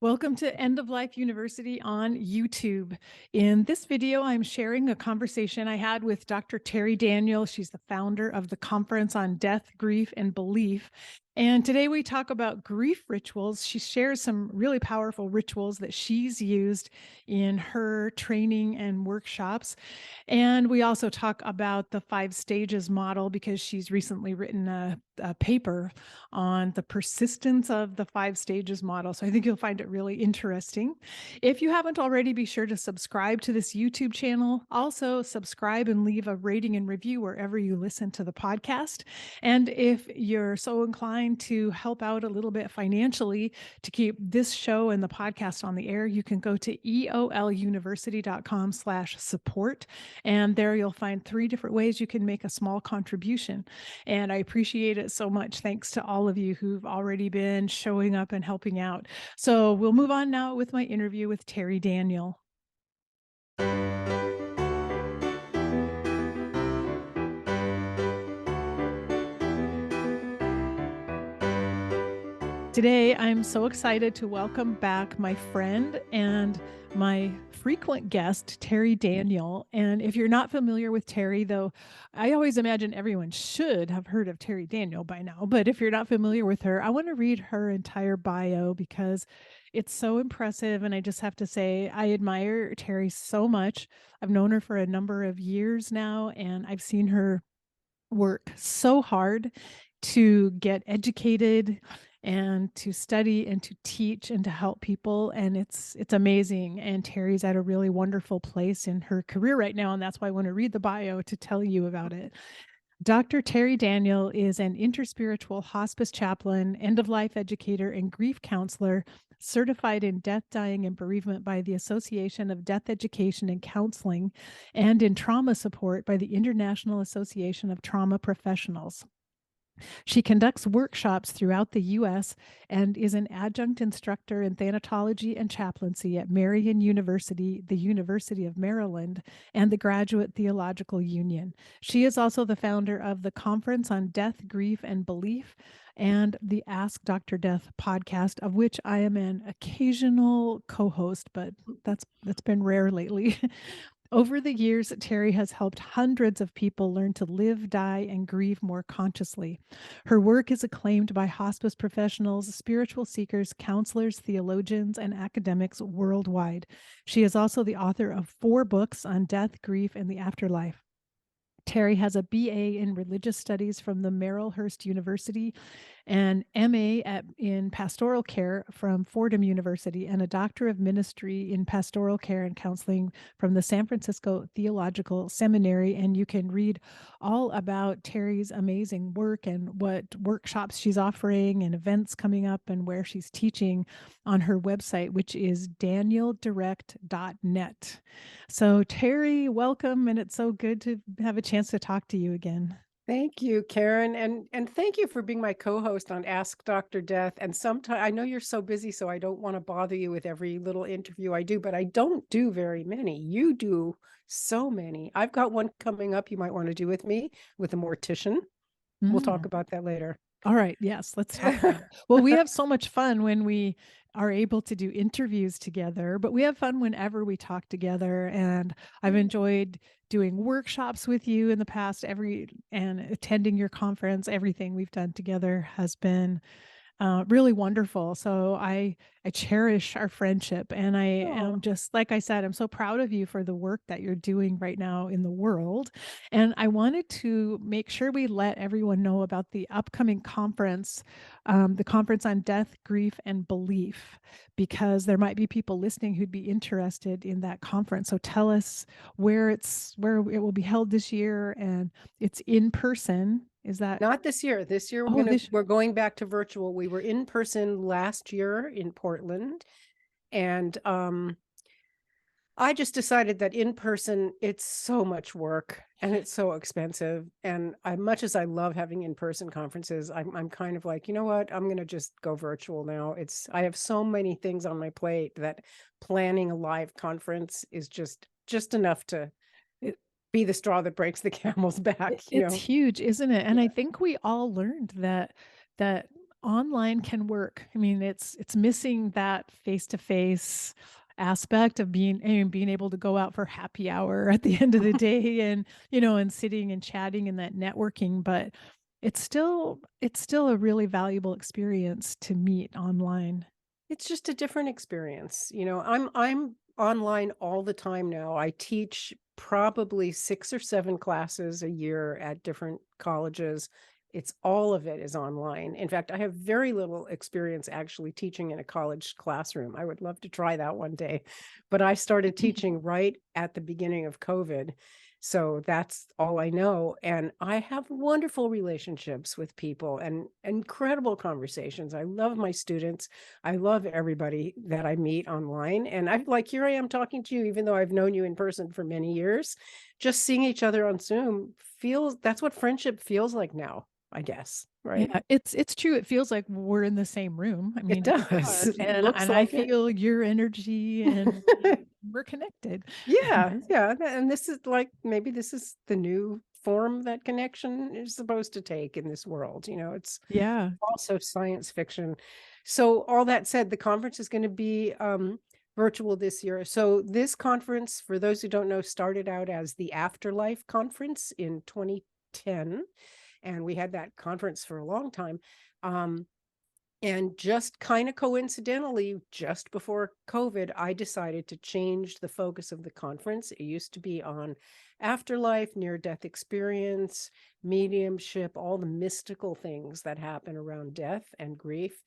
Welcome to End of Life University on YouTube. In this video, I'm sharing a conversation I had with Dr. Terri Daniel. She's the founder of the Conference on Death, Grief, and Belief. And today we talk about grief rituals. She shares some really powerful rituals that she's used in her training and workshops. And we also talk about the 5 stages model because she's recently written a paper on the persistence of the 5 stages model. So I think you'll find it really interesting. If you haven't already, be sure to subscribe to this YouTube channel. Also, subscribe and leave a rating and review wherever you listen to the podcast. And if you're so inclined to help out a little bit financially to keep this show and the podcast on the air, you can go to eoluniversity.com/support. And there you'll find 3 different ways you can make a small contribution. And I appreciate it so much. Thanks to all of you who've already been showing up and helping out. So we'll move on now with my interview with Terri Daniel. Today, I'm so excited to welcome back my friend and my frequent guest, Terri Daniel. And if you're not familiar with Terri, though, I always imagine everyone should have heard of Terri Daniel by now. But if you're not familiar with her, I want to read her entire bio because it's so impressive. And I just have to say, I admire Terri so much. I've known her for a number of years now, and I've seen her work so hard to get educated and to study and to teach and to help people, and it's amazing. And Terri's at a really wonderful place in her career right now, and that's why I want to read the bio to tell you about it. Dr. Terri Daniel is an interspiritual hospice chaplain, end-of-life educator, and grief counselor, certified in death, dying, and bereavement by the Association of Death Education and Counseling, and in trauma support by the International Association of Trauma Professionals. She conducts workshops throughout the U.S. and is an adjunct instructor in thanatology and chaplaincy at Marian University, the University of Maryland, and the Graduate Theological Union. She is also the founder of the Conference on Death, Grief, and Belief, and the Ask Dr. Death podcast, of which I am an occasional co-host, but that's been rare lately. Over the years, Terri has helped hundreds of people learn to live, die, and grieve more consciously. Her work is acclaimed by hospice professionals, spiritual seekers, counselors, theologians, and academics worldwide. She is also the author of 4 books on death, grief, and the afterlife. Terri has a BA in Religious Studies from the Marylhurst University, an MA in Pastoral Care from Fordham University, and a Doctor of Ministry in Pastoral Care and Counseling from the San Francisco Theological Seminary. And you can read all about Terri's amazing work and what workshops she's offering and events coming up and where she's teaching on her website, which is danieldirect.net. So Terri, welcome, and it's so good to have a chance to talk to you again. Thank you, Karen, and thank you for being my co-host on Ask Dr. Death. And sometimes I know you're so busy, so I don't want to bother you with every little interview I do, but I don't do very many. You do so many. I've got one coming up you might want to do with me with a mortician. We'll talk about that later. All right. Yes, let's talk about it. Well, we have so much fun when we are able to do interviews together, but we have fun whenever we talk together. And I've enjoyed doing workshops with you in the past, and attending your conference. Everything we've done together has been really wonderful. So I cherish our friendship, and I am, just like I said, I'm so proud of you for the work that you're doing right now in the world. And I wanted to make sure we let everyone know about the upcoming conference, the Conference on Death, Grief, and Belief, because there might be people listening who'd be interested in that conference. So tell us where it will be held this year, and it's in person. Is that Not this year? This year we're going back to virtual. We were in person last year in Portland, and I just decided that in person it's so much work and it's so expensive. And much as I love having in-person conferences, I'm kind of like, you know what? I'm going to just go virtual now. I have so many things on my plate that planning a live conference is just enough to be the straw that breaks the camel's back. It's huge, isn't it? And I think we all learned that online can work. I mean, it's missing that face-to-face aspect of being able to go out for happy hour at the end of the day and, and sitting and chatting and that networking, but it's still a really valuable experience to meet online. It's just a different experience. I'm online all the time now. I teach probably 6 or 7 classes a year at different colleges. It's all of it is online. In fact, I have very little experience actually teaching in a college classroom. I would love to try that one day, but I started teaching right at the beginning of COVID. So that's all I know. And I have wonderful relationships with people and incredible conversations. I love my students. I love everybody that I meet online. And I'm like, here I am talking to you, even though I've known you in person for many years. Just seeing each other on Zoom that's what friendship feels like now, I guess. Right. Yeah, it's true. It feels like we're in the same room. I It mean, we does. are, It and looks I like it. feel your energy, and we're connected. Yeah, yeah. And this is like, maybe this is the new form that connection is supposed to take in this world. It's Yeah. also science fiction. So all that said, the conference is going to be virtual this year. So this conference, for those who don't know, started out as the Afterlife Conference in 2010. And we had that conference for a long time. And just kind of coincidentally, just before COVID, I decided to change the focus of the conference. It used to be on afterlife, near-death experience, mediumship, all the mystical things that happen around death and grief.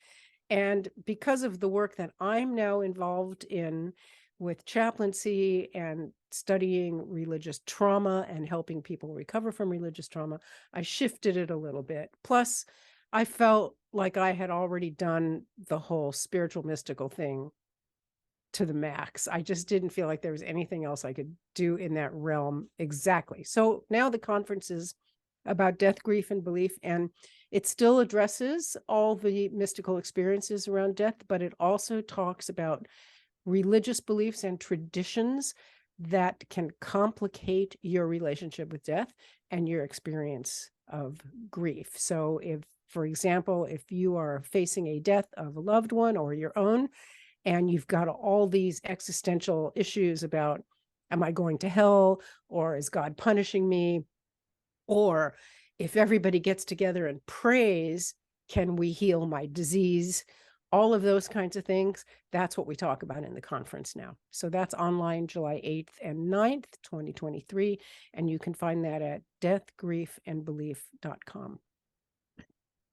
And because of the work that I'm now involved in with chaplaincy and studying religious trauma and helping people recover from religious trauma, I shifted it a little bit. Plus, I felt like I had already done the whole spiritual mystical thing to the max. I just didn't feel like there was anything else I could do in that realm exactly. So now the conference is about death, grief, and belief, and it still addresses all the mystical experiences around death, but it also talks about religious beliefs and traditions that can complicate your relationship with death and your experience of grief. So for example, if you are facing a death of a loved one or your own, and you've got all these existential issues about, am I going to hell, or is God punishing me? Or if everybody gets together and prays, can we heal my disease? All of those kinds of things. That's what we talk about in the conference now. So that's online July 8th and 9th, 2023. And you can find that at deathgriefandbelief.com.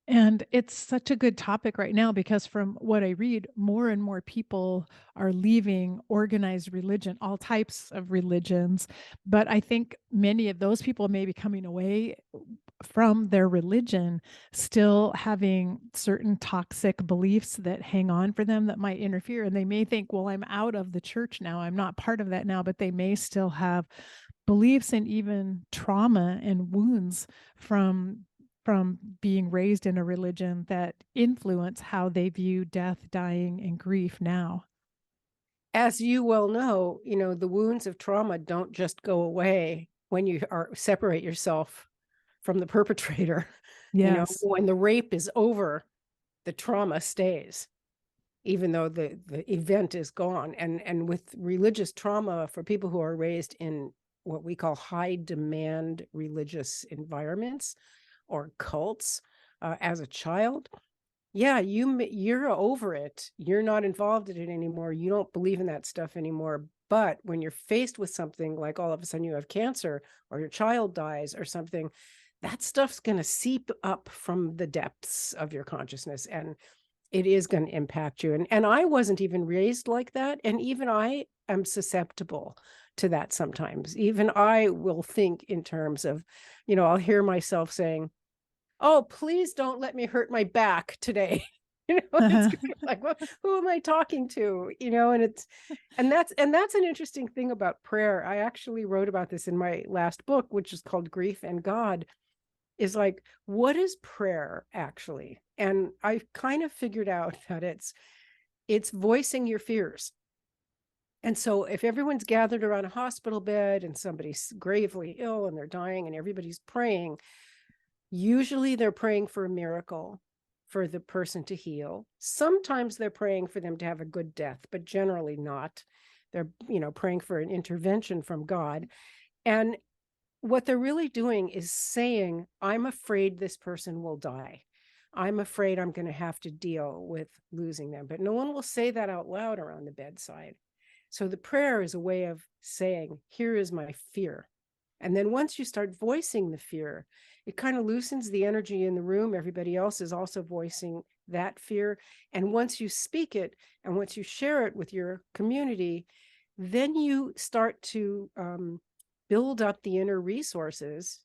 And it's such a good topic right now because from what I read, more and more people are leaving organized religion, all types of religions. But I think many of those people may be coming away from their religion still having certain toxic beliefs that hang on for them that might interfere. And they may think, well, I'm out of the church now. I'm not part of that now, but they may still have beliefs and even trauma and wounds from being raised in a religion that influence how they view death, dying, and grief now. As you well know, the wounds of trauma don't just go away when you separate yourself from the perpetrator. Yes. When the rape is over, the trauma stays, even though the event is gone. And with religious trauma, for people who are raised in what we call high demand religious environments or cults as a child, yeah, you're over it. You're not involved in it anymore. You don't believe in that stuff anymore. But when you're faced with something like all of a sudden you have cancer or your child dies or something, that stuff's going to seep up from the depths of your consciousness, and it is going to impact you. And I wasn't even raised like that. And even I am susceptible to that sometimes. Even I will think in terms of, I'll hear myself saying, oh, please don't let me hurt my back today. It's like, well, who am I talking to? And that's an interesting thing about prayer. I actually wrote about this in my last book, which is called Grief and God, is like, what is prayer actually? And I kind of figured out that it's voicing your fears. And so if everyone's gathered around a hospital bed and somebody's gravely ill and they're dying and everybody's praying, usually they're praying for a miracle. for the person to heal. Sometimes they're praying for them to have a good death, but generally not. They're, praying for an intervention from God. And what they're really doing is saying, I'm afraid this person will die. I'm afraid I'm going to have to deal with losing them. But no one will say that out loud around the bedside. So the prayer is a way of saying, here is my fear. And then once you start voicing the fear, it kind of loosens the energy in the room. Everybody else is also voicing that fear. And once you speak it and once you share it with your community, then you start to build up the inner resources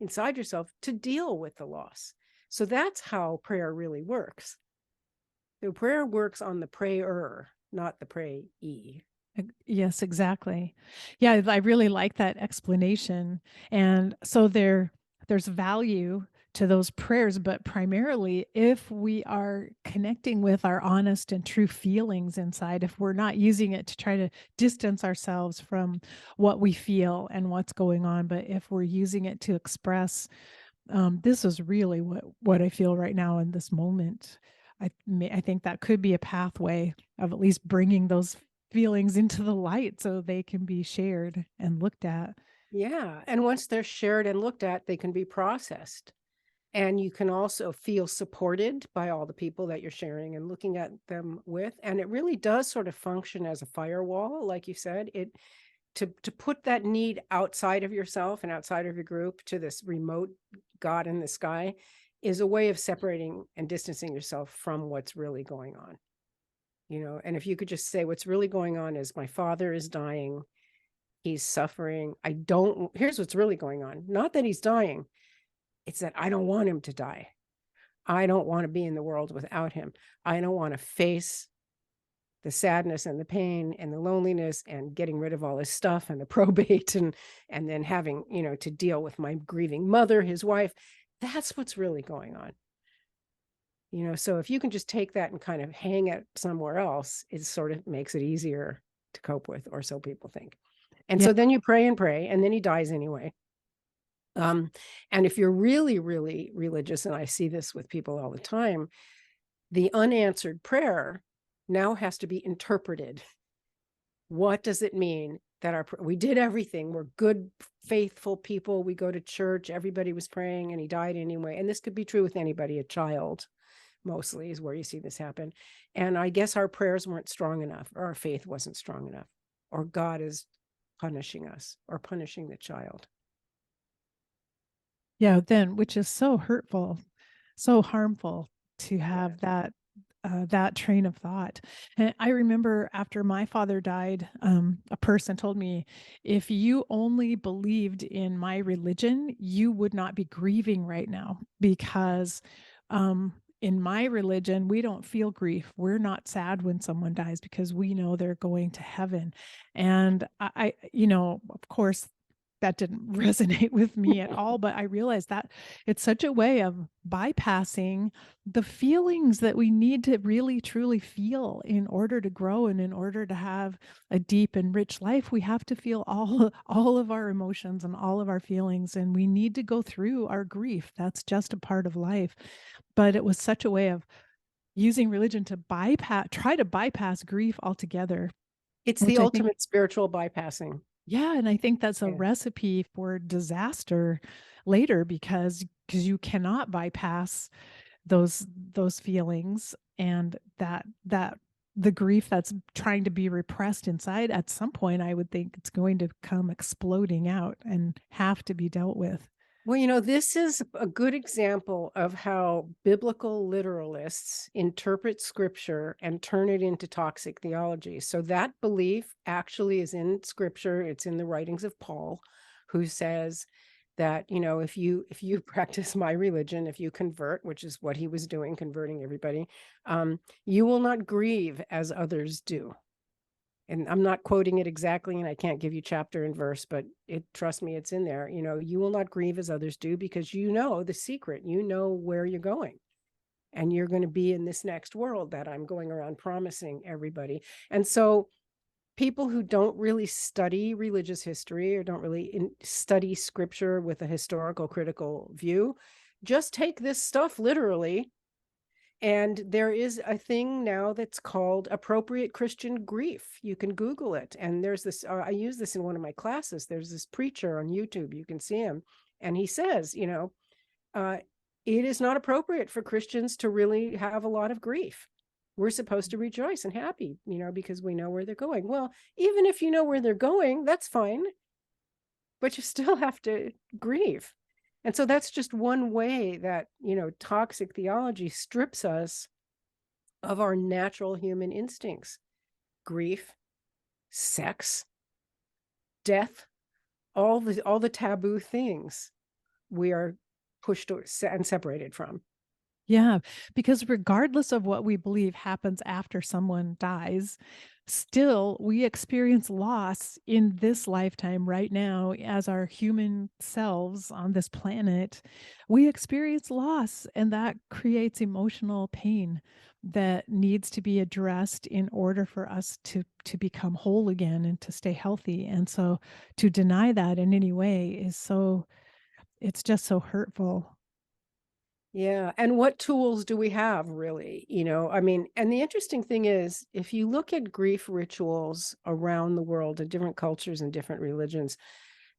inside yourself to deal with the loss. So that's how prayer really works. The prayer works on the prayer, not the prayee. Yes, exactly. Yeah, I really like that explanation. And so there's value to those prayers, but primarily if we are connecting with our honest and true feelings inside, if we're not using it to try to distance ourselves from what we feel and what's going on, but if we're using it to express, this is really what I feel right now in this moment. I think that could be a pathway of at least bringing those feelings into the light so they can be shared and looked at. Yeah. And once they're shared and looked at, they can be processed. And you can also feel supported by all the people that you're sharing and looking at them with. And it really does sort of function as a firewall, like you said. To put that need outside of yourself and outside of your group to this remote God in the sky is a way of separating and distancing yourself from what's really going on. And if you could just say, what's really going on is my father is dying. He's suffering. Here's what's really going on. Not that he's dying. It's that I don't want him to die. I don't want to be in the world without him. I don't want to face the sadness and the pain and the loneliness and getting rid of all his stuff and the probate and then having, to deal with my grieving mother, his wife. That's what's really going on. So if you can just take that and kind of hang it somewhere else, it sort of makes it easier to cope with, or so people think. And Yeah. so then you pray and pray, and then he dies anyway. And if you're really, really religious, and I see this with people all the time, the unanswered prayer now has to be interpreted. What does it mean that we did everything? We're good, faithful people. We go to church. Everybody was praying and he died anyway. And this could be true with anybody, a child mostly is where you see this happen. And I guess our prayers weren't strong enough, or our faith wasn't strong enough, or God is punishing us or punishing the child. Yeah, then which is so hurtful, so harmful to have that train of thought. And I remember after my father died, a person told me, if you only believed in my religion, you would not be grieving right now because in my religion, we don't feel grief. We're not sad when someone dies because we know they're going to heaven. And of course, that didn't resonate with me at all, but I realized that it's such a way of bypassing the feelings that we need to really truly feel in order to grow and in order to have a deep and rich life. We have to feel all of our emotions and all of our feelings, and we need to go through our grief. That's just a part of life. But it was such a way of using religion to try to bypass grief altogether. It's Which the I think ultimate spiritual bypassing. yeah, and I think that's a Yeah. recipe for disaster later because you cannot bypass those feelings and that the grief that's trying to be repressed inside. At some point, I would think it's going to come exploding out and have to be dealt with. Well, this is a good example of how biblical literalists interpret scripture and turn it into toxic theology. So that belief actually is in scripture. It's in the writings of Paul, who says that, if you practice my religion, if you convert, which is what he was doing, converting everybody, you will not grieve as others do. And I'm not quoting it exactly, and I can't give you chapter and verse, but trust me, it's in there. You will not grieve as others do because you know the secret, you know where you're going. And you're going to be in this next world that I'm going around promising everybody. And so people who don't really study religious history or don't really study scripture with a historical critical view, just take this stuff literally And there is a thing now that's called appropriate Christian grief. You can Google it. And there's this, I use this in one of my classes. There's this preacher on YouTube. You can see him. And he says, it is not appropriate for Christians to really have a lot of grief. We're supposed to rejoice and happy, because we know where they're going. Well, even if you know where they're going, that's fine. But you still have to grieve. And so that's just one way that, toxic theology strips us of our natural human instincts: grief, sex, death, all the taboo things we are pushed and separated from. Yeah, because regardless of what we believe happens after someone dies, still we experience loss in this lifetime right now as our human selves on this planet. We experience loss, and that creates emotional pain that needs to be addressed in order for us to become whole again and to stay healthy. And so to deny that in any way it's just so hurtful. Yeah. And what tools do we have, really? And the interesting thing is, if you look at grief rituals around the world in different cultures and different religions,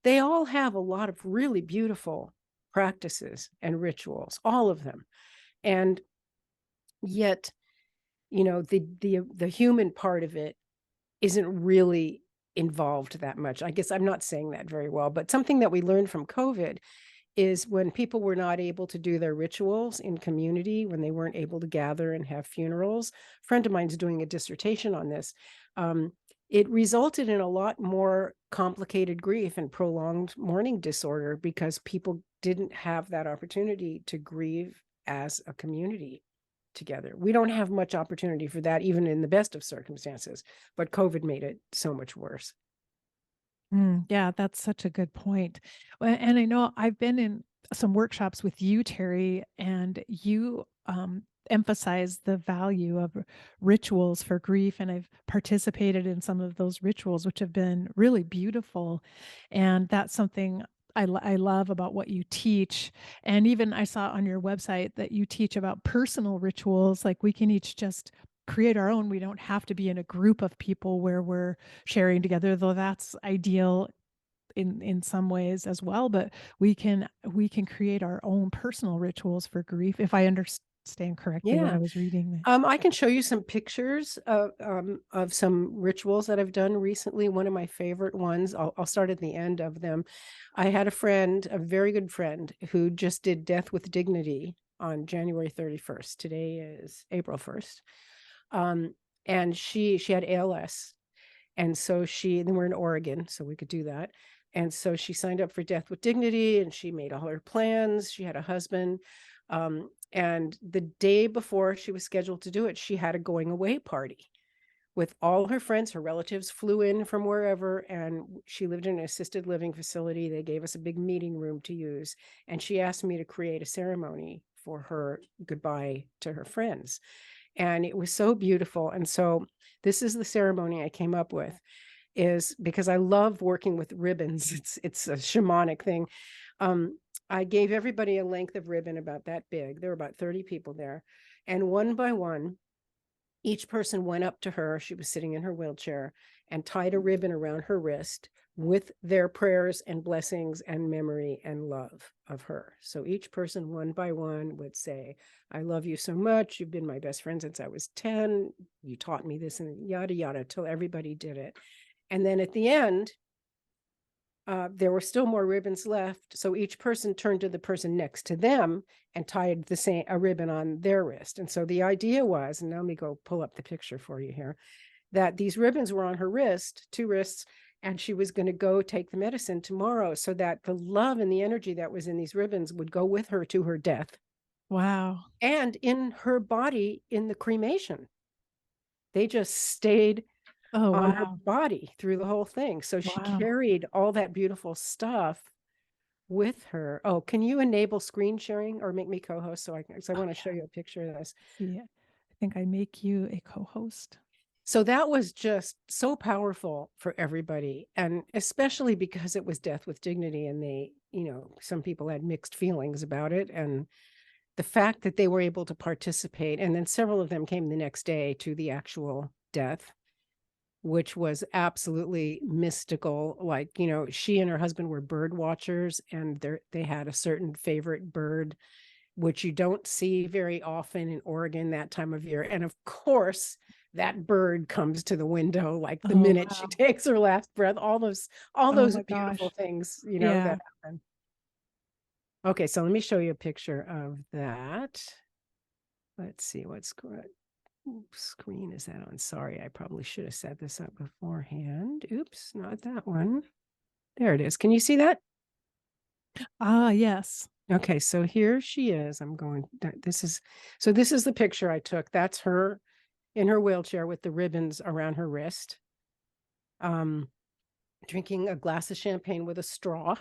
they all have a lot of really beautiful practices and rituals, all of them. And yet, the human part of it isn't really involved that much. I guess I'm not saying that very well, but something that we learned from COVID is when people were not able to do their rituals in community, when they weren't able to gather and have funerals. A friend of mine's doing a dissertation on this. It resulted in a lot more complicated grief and prolonged mourning disorder because people didn't have that opportunity to grieve as a community together. We don't have much opportunity for that, even in the best of circumstances, but COVID made it so much worse. Yeah, that's such a good point. And I know I've been in some workshops with you, Terry, and you emphasize the value of rituals for grief. And I've participated in some of those rituals, which have been really beautiful. And that's something I love about what you teach. And even I saw on your website that you teach about personal rituals, like we can each just create our own. We don't have to be in a group of people where we're sharing together, though that's ideal in some ways as well. But we can create our own personal rituals for grief, if I understand correctly what Yeah. I was reading. I can show you some pictures of some rituals that I've done recently. One of my favorite ones, I'll start at the end of them. I had a friend, a very good friend, who just did Death with Dignity on January 31st. Today is April 1st. And she had ALS. And so then we're in Oregon, so we could do that. And so she signed up for Death with Dignity, and she made all her plans. She had a husband. And the day before she was scheduled to do it, she had a going away party with all her friends. Her relatives flew in from wherever, and she lived in an assisted living facility. They gave us a big meeting room to use. And she asked me to create a ceremony for her goodbye to her friends. And it was so beautiful. And so this is the ceremony I came up with, is because I love working with ribbons. It's a shamanic thing. I gave everybody a length of ribbon about that big. There were about 30 people there. And one by one, each person went up to her. She was sitting in her wheelchair and tied a ribbon around her wrist with their prayers and blessings and memory and love of her. So each person, one by one, would say, I love you so much. You've been my best friend since I was 10. You taught me this, and yada, yada, till everybody did it. And then at the end, there were still more ribbons left. So each person turned to the person next to them and tied a ribbon on their wrist. And so the idea was, and now let me go pull up the picture for you here, that these ribbons were on her wrist, 2 wrists, and she was going to go take the medicine tomorrow, so that the love and the energy that was in these ribbons would go with her to her death. Wow. And in her body in the cremation. They just stayed Oh, on her wow. body through the whole thing. So she Wow. carried all that beautiful stuff with her. Oh, can you enable screen sharing or make me co-host so I Oh, want to show yeah. you a picture of this. See, I think I make you a co-host. So that was just so powerful for everybody, and especially because it was Death with Dignity, and they, some people had mixed feelings about it, and the fact that they were able to participate, and then several of them came the next day to the actual death, which was absolutely mystical. Like, you know, she and her husband were bird watchers, and they had a certain favorite bird, which you don't see very often in Oregon that time of year. And of course, that bird comes to the window like the Oh, minute she wow. takes her last breath. All Oh those my beautiful gosh. things, you know, Yeah. that happen. Okay, so let me show you a picture of that. Let's see what screen is that on. Sorry, I probably should have set this up beforehand. Oops, not that one. There it is. Can you see that? Ah, yes. Okay, so here she is. This is the picture I took. That's her in her wheelchair with the ribbons around her wrist, drinking a glass of champagne with a straw.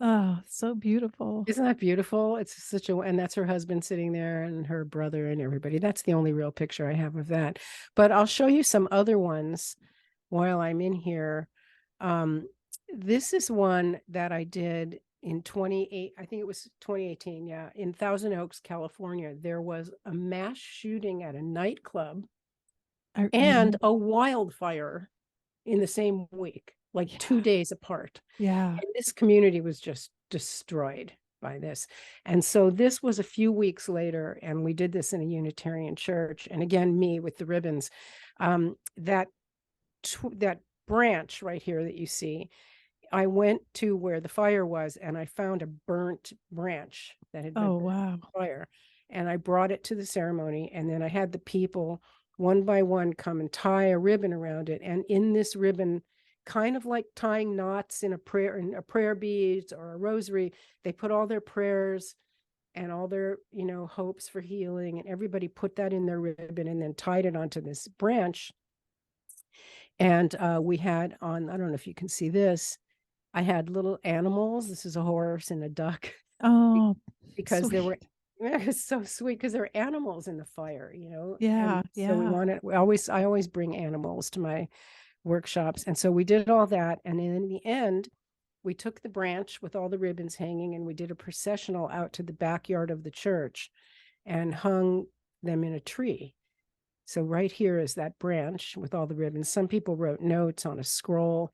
Oh, so beautiful. Isn't that beautiful? It's such a, and that's her husband sitting there and her brother and everybody. That's the only real picture I have of that. But I'll show you some other ones while I'm in here. This is one that I did in 28, I think it was 2018. Yeah. In Thousand Oaks, California, there was a mass shooting at a nightclub I and remember. a wildfire in the same week, like Yeah. 2 days apart. Yeah. And this community was just destroyed by this. And so this was a few weeks later, and we did this in a Unitarian church. And again, me with the ribbons. That branch right here that you see, I went to where the fire was, and I found a burnt branch that had been Oh, burned wow. by fire. And I brought it to the ceremony, and then I had the people one by one come and tie a ribbon around it. And in this ribbon, kind of like tying knots in a prayer beads or a rosary, they put all their prayers and all their, you know, hopes for healing, and everybody put that in their ribbon and then tied it onto this branch. And we had on, I don't know if you can see this, I had little animals. This is a horse and a duck. Oh, Because there were, sweet. yeah, it's so sweet because there were animals in the fire, you know. And Yeah. so Yeah. I always bring animals to my workshops. And so we did all that. And in the end, we took the branch with all the ribbons hanging, and we did a processional out to the backyard of the church and hung them in a tree. So right here is that branch with all the ribbons. Some people wrote notes on a scroll.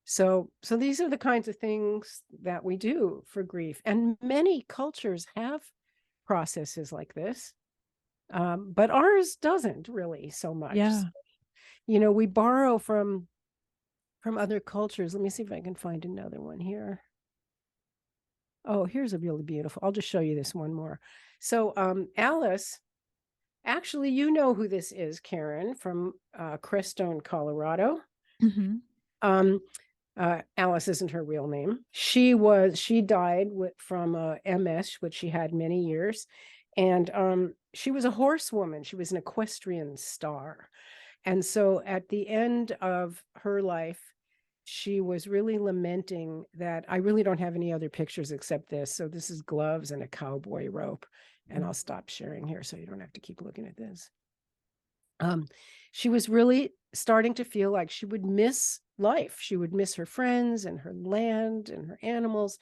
So these are the kinds of things that we do for grief. And many cultures have processes like this, but ours doesn't really so much. Yeah. You know, we borrow from other cultures. Let me see if I can find another one here. Oh, here's a really beautiful. I'll just show you this one more. So Alice, actually, you know who this is, Karen, from Crestone, Colorado. Mm-hmm. Alice isn't her real name. She died from MS, which she had many years. And she was a horsewoman. She was an equestrian star. And so at the end of her life, she was really lamenting that I really don't have any other pictures except this. So this is gloves and a cowboy rope. And I'll stop sharing here so you don't have to keep looking at this. She was really starting to feel like she would miss life. She would miss her friends and her land and her animals.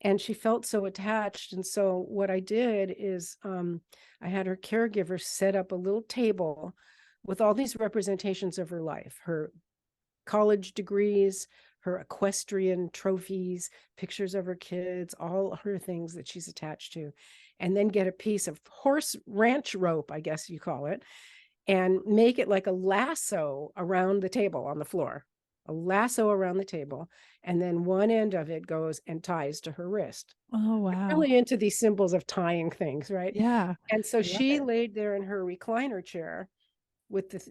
And she felt so attached. And so what I did is I had her caregiver set up a little table with all these representations of her life, her college degrees, her equestrian trophies, pictures of her kids, all her things that she's attached to, and then get a piece of horse ranch rope, I guess you call it, and make it like a lasso around the table on the floor, a lasso around the table. And then one end of it goes and ties to her wrist. Oh, I'm wow. really into these symbols of tying things, right? Yeah. And so I love she it. laid there in her recliner chair with the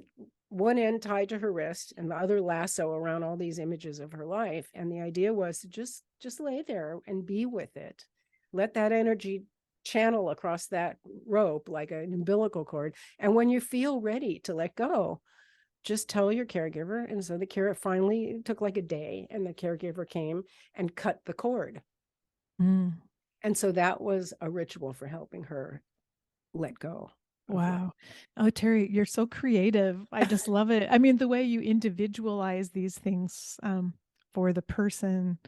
one end tied to her wrist and the other lasso around all these images of her life. And the idea was to just lay there and be with it. Let that energy channel across that rope like an umbilical cord. And when you feel ready to let go, just tell your caregiver. And so the care finally took like a day, and the caregiver came and cut the cord. Mm. And so that was a ritual for helping her let go of life. Wow. Oh, Terri, you're so creative. I just love it. I mean, the way you individualize these things for the person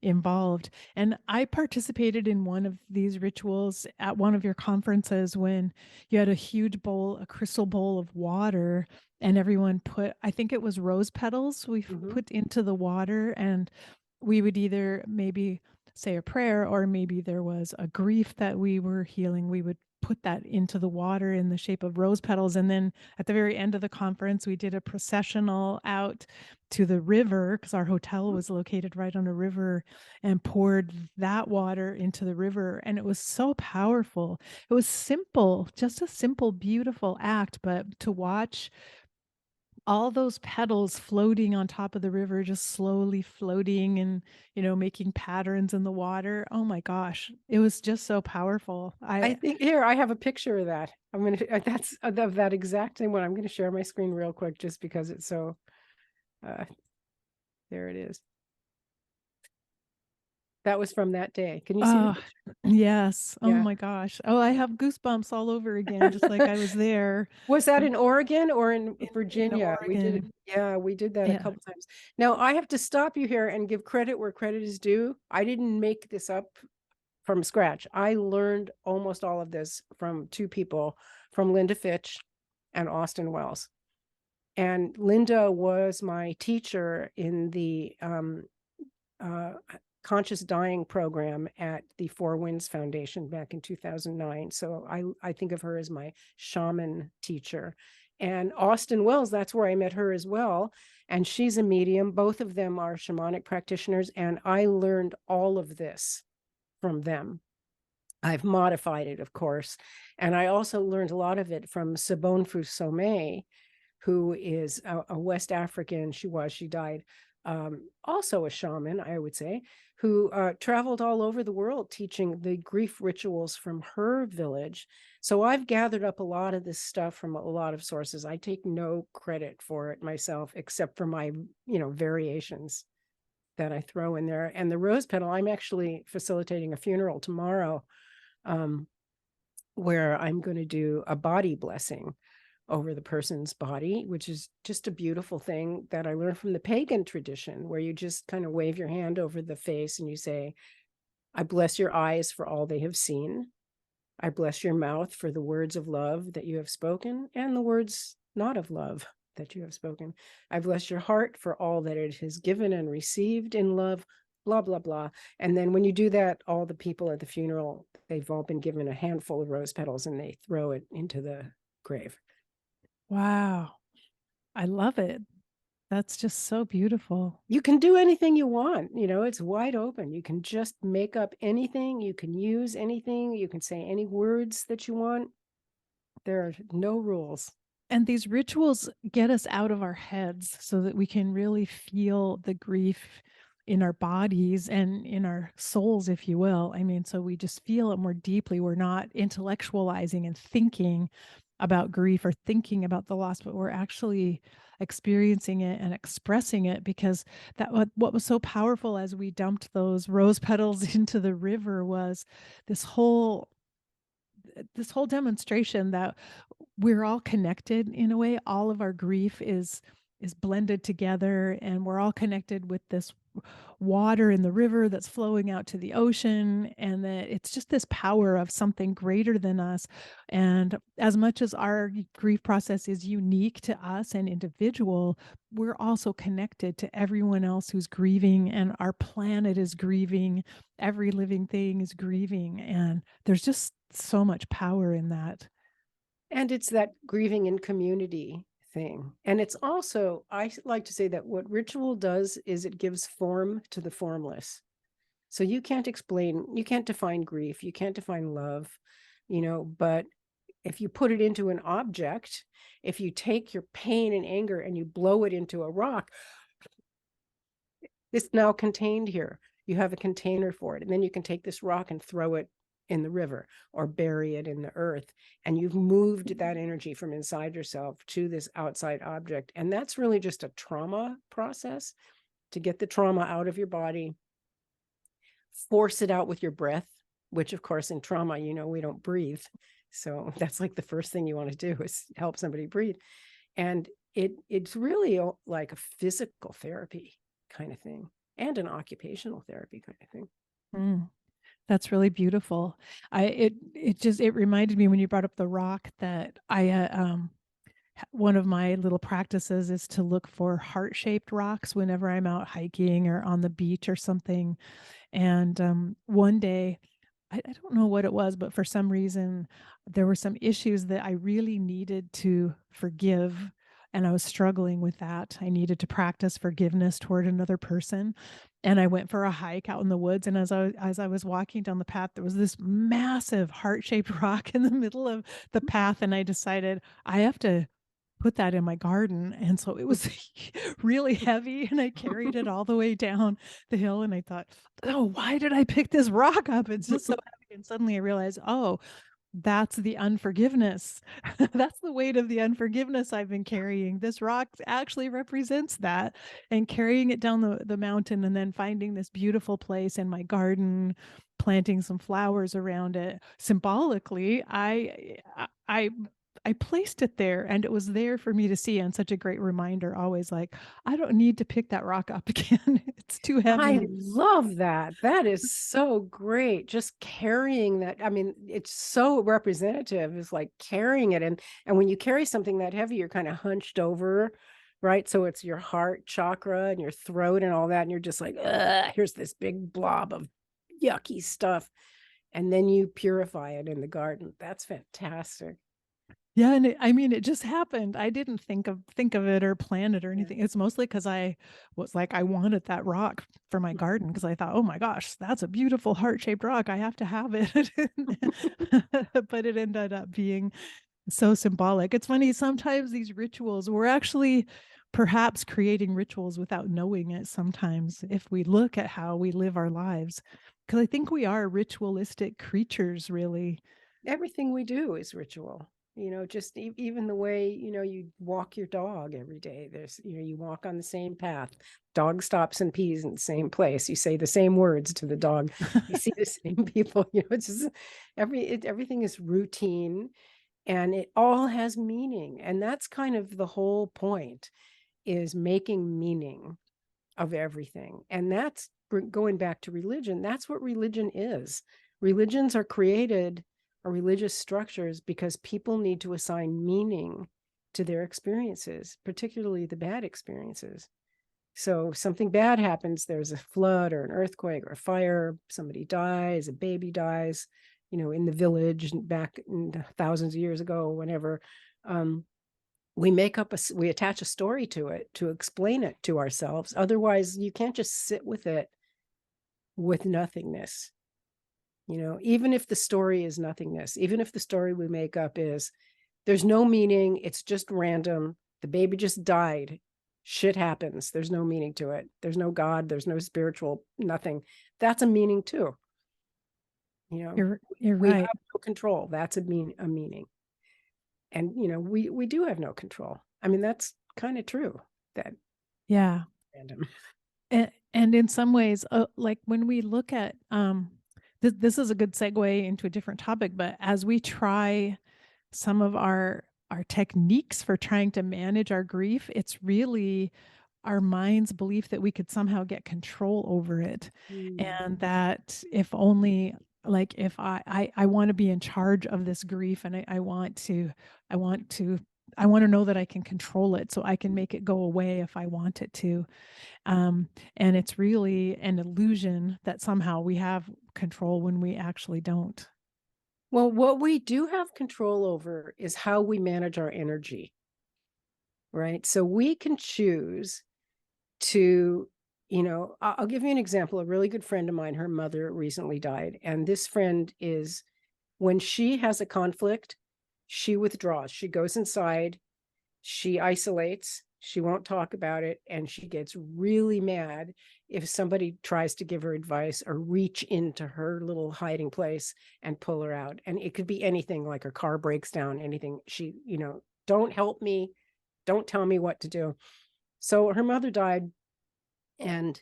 involved. And I participated in one of these rituals at one of your conferences when you had a huge bowl, a crystal bowl of water, and everyone put, I think it was rose petals we put into the water, and we would either maybe say a prayer, or maybe there was a grief that we were healing. We would put that into the water in the shape of rose petals. And then at the very end of the conference, we did a processional out to the river, because our hotel was located right on a river, and poured that water into the river. And it was so powerful. It was simple, just a simple, beautiful act. But to watch all those petals floating on top of the river, just slowly floating and, making patterns in the water. Oh my gosh. It was just so powerful. I think here I have a picture of that. I'm going to, that's of that exact same one. I'm going to share my screen real quick just because it's so, there it is. That was from that day. Can you see the picture? Yes. Oh Yeah. my gosh. Oh, I have goosebumps all over again, just like I was there. Was that in Oregon or in In Virginia? We did it. Oregon. Yeah, we did that a Yeah. couple times. Now I have to stop you here and give credit where credit is due. I didn't make this up from scratch. I learned almost all of this from two people, from Linda Fitch and Austin Wells. And Linda was my teacher in the conscious dying program at the Four Winds Foundation back in 2009. So I think of her as my shaman teacher. And Austin Wells, that's where I met her as well. And she's a medium. Both of them are shamanic practitioners. And I learned all of this from them. I've modified it, of course. And I also learned a lot of it from Sobonfu Somé, who is a West African. She died, also a shaman, I would say, who traveled all over the world teaching the grief rituals from her village. So I've gathered up a lot of this stuff from a lot of sources. I take no credit for it myself, except for my, variations that I throw in there. And the rose petal, I'm actually facilitating a funeral tomorrow, where I'm going to do a body blessing over the person's body, which is just a beautiful thing that I learned from the pagan tradition, where you just kind of wave your hand over the face and you say, I bless your eyes for all they have seen. I bless your mouth for the words of love that you have spoken and the words not of love that you have spoken. I bless your heart for all that it has given and received in love, blah, blah, blah. And then when you do that, all the people at the funeral, they've all been given a handful of rose petals and they throw it into the grave. Wow. I love it. That's just so beautiful. You can do anything you want. It's wide open. You can just make up anything. You can use anything. You can say any words that you want. There are no rules. And these rituals get us out of our heads so that we can really feel the grief in our bodies and in our souls, if you will. I mean, so we just feel it more deeply. We're not intellectualizing and thinking about grief or thinking about the loss, but we're actually experiencing it and expressing it, because that what was so powerful as we dumped those rose petals into the river was this whole demonstration that we're all connected in a way. All of our grief is blended together, and we're all connected with this water in the river that's flowing out to the ocean, and that it's just this power of something greater than us. And as much as our grief process is unique to us and individual, we're also connected to everyone else who's grieving, and our planet is grieving. Every living thing is grieving, and there's just so much power in that. And it's that grieving in community thing. And it's also, I like to say that what ritual does is it gives form to the formless. So you can't define grief, you can't define love, but if you put it into an object, if you take your pain and anger and you blow it into a rock, it's now contained here. You have a container for it. And then you can take this rock and throw it in the river or bury it in the earth. And you've moved that energy from inside yourself to this outside object. And that's really just a trauma process to get the trauma out of your body, force it out with your breath, which of course in trauma, we don't breathe. So that's like the first thing you want to do is help somebody breathe. And it's really like a physical therapy kind of thing. and an occupational therapy kind of thing. Mm, that's really beautiful. It reminded me when you brought up the rock that one of my little practices is to look for heart-shaped rocks whenever I'm out hiking or on the beach or something. And one day, I don't know what it was, but for some reason, there were some issues that I really needed to forgive. And I was struggling with that. I needed to practice forgiveness toward another person. And I went for a hike out in the woods. And as I was walking down the path, there was this massive heart-shaped rock in the middle of the path. And I decided I have to put that in my garden. And so it was really heavy and I carried it all the way down the hill and I thought, "Oh, why did I pick this rock up? It's just so heavy." And suddenly I realized, "Oh, that's the unforgiveness. That's the weight of the unforgiveness I've been carrying. This rock actually represents that." And carrying it down the mountain and then finding this beautiful place in my garden, planting some flowers around it. Symbolically, I I placed it there and it was there for me to see, and such a great reminder always, like, I don't need to pick that rock up again. It's too I heavy. love that. That is so great. Just carrying that. I mean, it's so representative. It's like carrying it. And when you carry something that heavy, you're kind of hunched over, right? So it's your heart chakra and your throat and all that. And you're just like, "Ugh, here's this big blob of yucky stuff." And then you purify it in the garden. That's fantastic. Yeah, and I mean, it just happened. I didn't think of it or plan it or Yeah. anything. It's mostly because I was like, I wanted that rock for my garden because I thought, oh my gosh, that's a beautiful heart-shaped rock. I have to have it. But it ended up being so symbolic. It's funny, sometimes these rituals, we're actually perhaps creating rituals without knowing it sometimes if we look at how we live our lives. Because I think we are ritualistic creatures, really. Everything we do is ritual. Just even the way, you walk your dog every day. You walk on the same path. Dog stops and pees in the same place. You say the same words to the dog. You see the same people. It's just everything is routine and it all has meaning. And that's kind of the whole point, is making meaning of everything. And that's going back to religion. That's what religion is. Religions are created, or religious structures, because people need to assign meaning to their experiences, particularly the bad experiences. So something bad happens, there's a flood or an earthquake or a fire, somebody dies, a baby dies, in the village back in thousands of years ago, whenever. We attach a story to it to explain it to ourselves. Otherwise, you can't just sit with it with nothingness. Even if the story is nothingness, even if the story we make up is there's no meaning, it's just random, the baby just died, shit happens, there's no meaning to it, there's no God, there's no spiritual nothing, that's a meaning too. You're We right. have no control. That's a meaning. And we do have no control. I mean, that's kind of true. That Yeah. random. And in some ways, like when we look at this is a good segue into a different topic, but as we try some of our techniques for trying to manage our grief, it's really our mind's belief that we could somehow get control over it. Mm. And that if only, like, if I want to be in charge of this grief, and I want to I want to I want to know that I can control it so I can make it go away if I want it to. And it's really an illusion that somehow we have control when we actually don't. Well, what we do have control over is how we manage our energy, right? So we can choose to, I'll give you an example. A really good friend of mine, her mother recently died. And this friend is, when she has a conflict, she withdraws. She goes inside, she isolates, she won't talk about it, and she gets really mad if somebody tries to give her advice or reach into her little hiding place and pull her out. And it could be anything, like her car breaks down, anything. She, don't help me, don't tell me what to do. So her mother died, and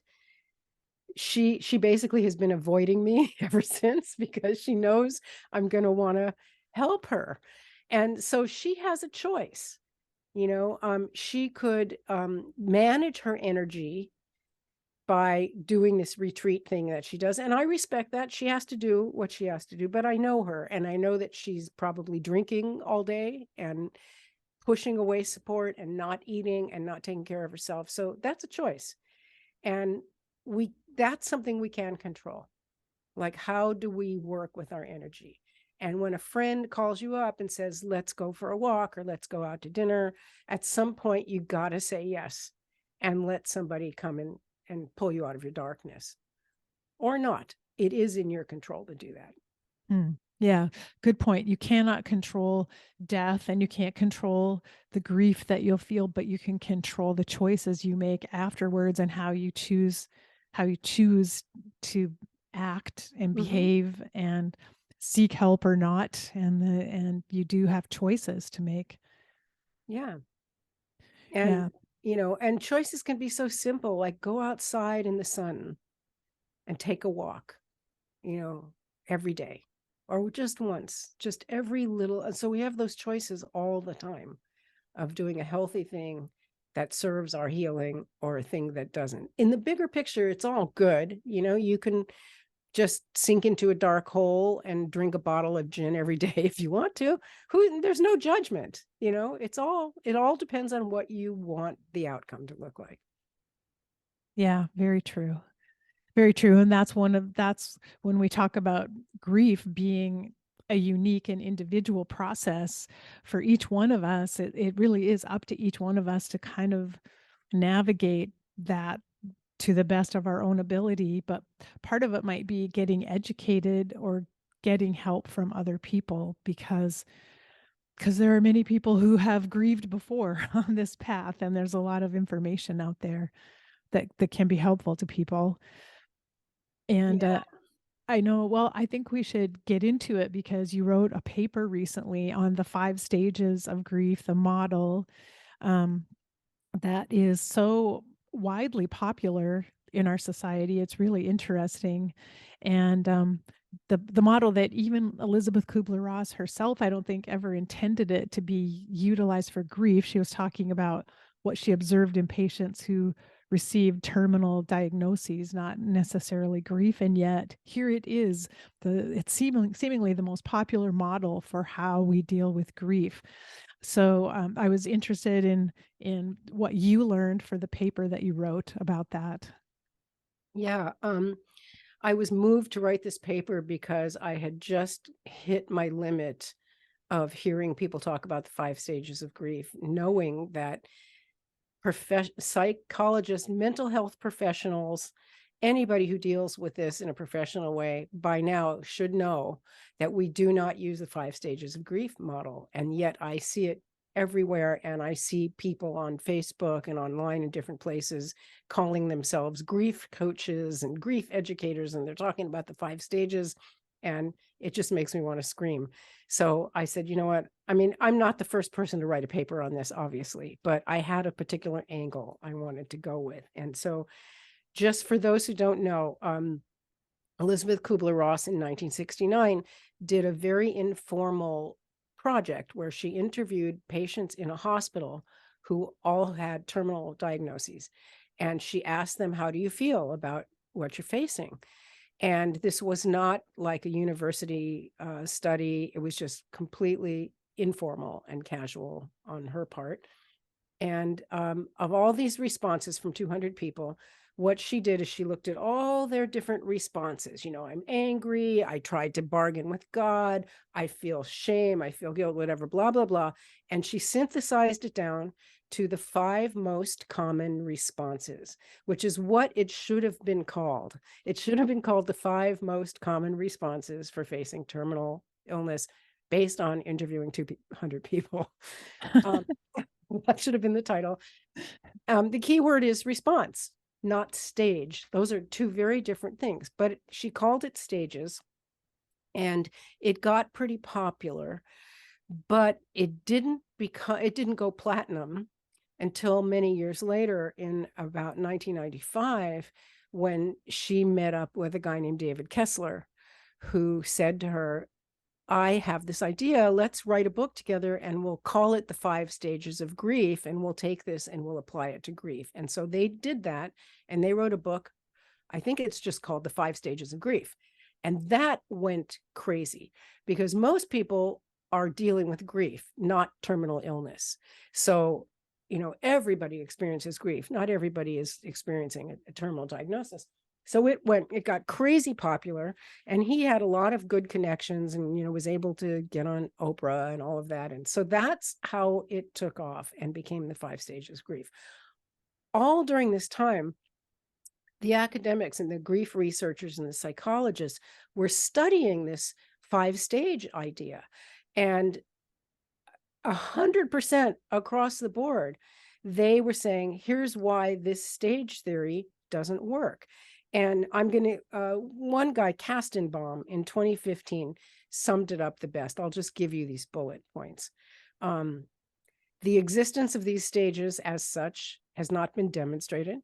she basically has been avoiding me ever since, because she knows I'm going to want to help her. And so she has a choice. She could manage her energy by doing this retreat thing that she does. And I respect that. She has to do what she has to do, but I know her, and I know that she's probably drinking all day and pushing away support and not eating and not taking care of herself. So that's a choice. And that's something we can control. Like, how do we work with our energy? And when a friend calls you up and says, let's go for a walk or let's go out to dinner, at some point you got to say yes and let somebody come in and pull you out of your darkness, or not. It is in your control to do that. Yeah, good point. You cannot control death and you can't control the grief that you'll feel, but you can control the choices you make afterwards and how you choose to act and behave and seek help or not. And you do have choices to make. Yeah. And and choices can be so simple, like go outside in the sun and take a walk, every day, or just once, just every little. So we have those choices all the time of doing a healthy thing that serves our healing or a thing that doesn't. In the bigger picture, it's all good. You can just sink into a dark hole and drink a bottle of gin every day if you want to. There's no judgment. It all depends on what you want the outcome to look like. Yeah, very true. Very true. And that's when we talk about grief being a unique and individual process for each one of us. It really is up to each one of us to kind of navigate that to the best of our own ability. But part of it might be getting educated or getting help from other people, because there are many people who have grieved before on this path, and there's a lot of information out there that can be helpful to people. And I know, well, I think we should get into it because you wrote a paper recently on the 5 stages of grief, the model, um, that is so widely popular in our society. It's really interesting. And the model that even Elizabeth Kubler-Ross herself, I don't think ever intended it to be utilized for grief. She was talking about what she observed in patients who received terminal diagnoses, not necessarily grief. And yet here it is, it's seemingly the most popular model for how we deal with grief. So I was interested in what you learned for the paper that you wrote about that. Yeah. I was moved to write this paper because I had just hit my limit of hearing people talk about the 5 stages of grief, knowing that psychologists, mental health professionals, anybody who deals with this in a professional way by now should know that we do not use the 5 stages of grief model. And yet I see it everywhere. And I see people on Facebook and online in different places calling themselves grief coaches and grief educators. And they're talking about the 5 stages. And it just makes me want to scream. So I said, you know what? I mean, I'm not the first person to write a paper on this, obviously, but I had a particular angle I wanted to go with. And so just for those who don't know, Elizabeth Kubler-Ross in 1969 did a very informal project where she interviewed patients in a hospital who all had terminal diagnoses. And she asked them, how do you feel about what you're facing? And this was not like a university study. It was just completely informal and casual on her part. And of all these responses from 200 people, what she did is she looked at all their different responses. I'm angry. I tried to bargain with God. I feel shame. I feel guilt, whatever, blah, blah, blah. And she synthesized it down to the 5 most common responses, which is what it should have been called. It should have been called the 5 most common responses for facing terminal illness based on interviewing 200 people. That should have been the title. The key word is response, not stage. Those are 2 very different things, but she called it stages, and it got pretty popular, but it didn't go platinum until many years later in about 1995, when she met up with a guy named David Kessler, who said to her, I have this idea, let's write a book together and we'll call it the 5 stages of grief, and we'll take this and we'll apply it to grief. And so they did that, and they wrote a book. I think it's just called the 5 stages of grief. And that went crazy because most people are dealing with grief, not terminal illness. So, everybody experiences grief. Not everybody is experiencing a terminal diagnosis. So it got crazy popular, and he had a lot of good connections and, was able to get on Oprah and all of that. And so that's how it took off and became the 5 stages of grief. All during this time, the academics and the grief researchers and the psychologists were studying this 5-stage idea, and 100% across the board, they were saying, here's why this stage theory doesn't work. And I'm going to, one guy, Kastenbaum, in 2015, summed it up the best. I'll just give you these bullet points. The existence of these stages as such has not been demonstrated.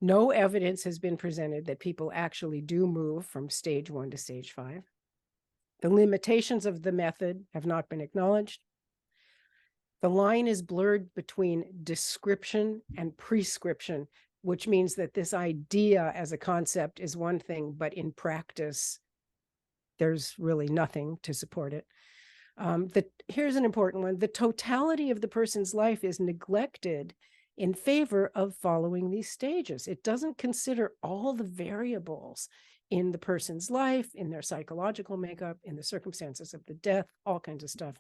No evidence has been presented that people actually do move from stage 1 to stage 5. The limitations of the method have not been acknowledged. The line is blurred between description and prescription, which means that this idea as a concept is one thing, but in practice, there's really nothing to support it. Here's an important one. The totality of the person's life is neglected in favor of following these stages. It doesn't consider all the variables in the person's life, in their psychological makeup, in the circumstances of the death, all kinds of stuff.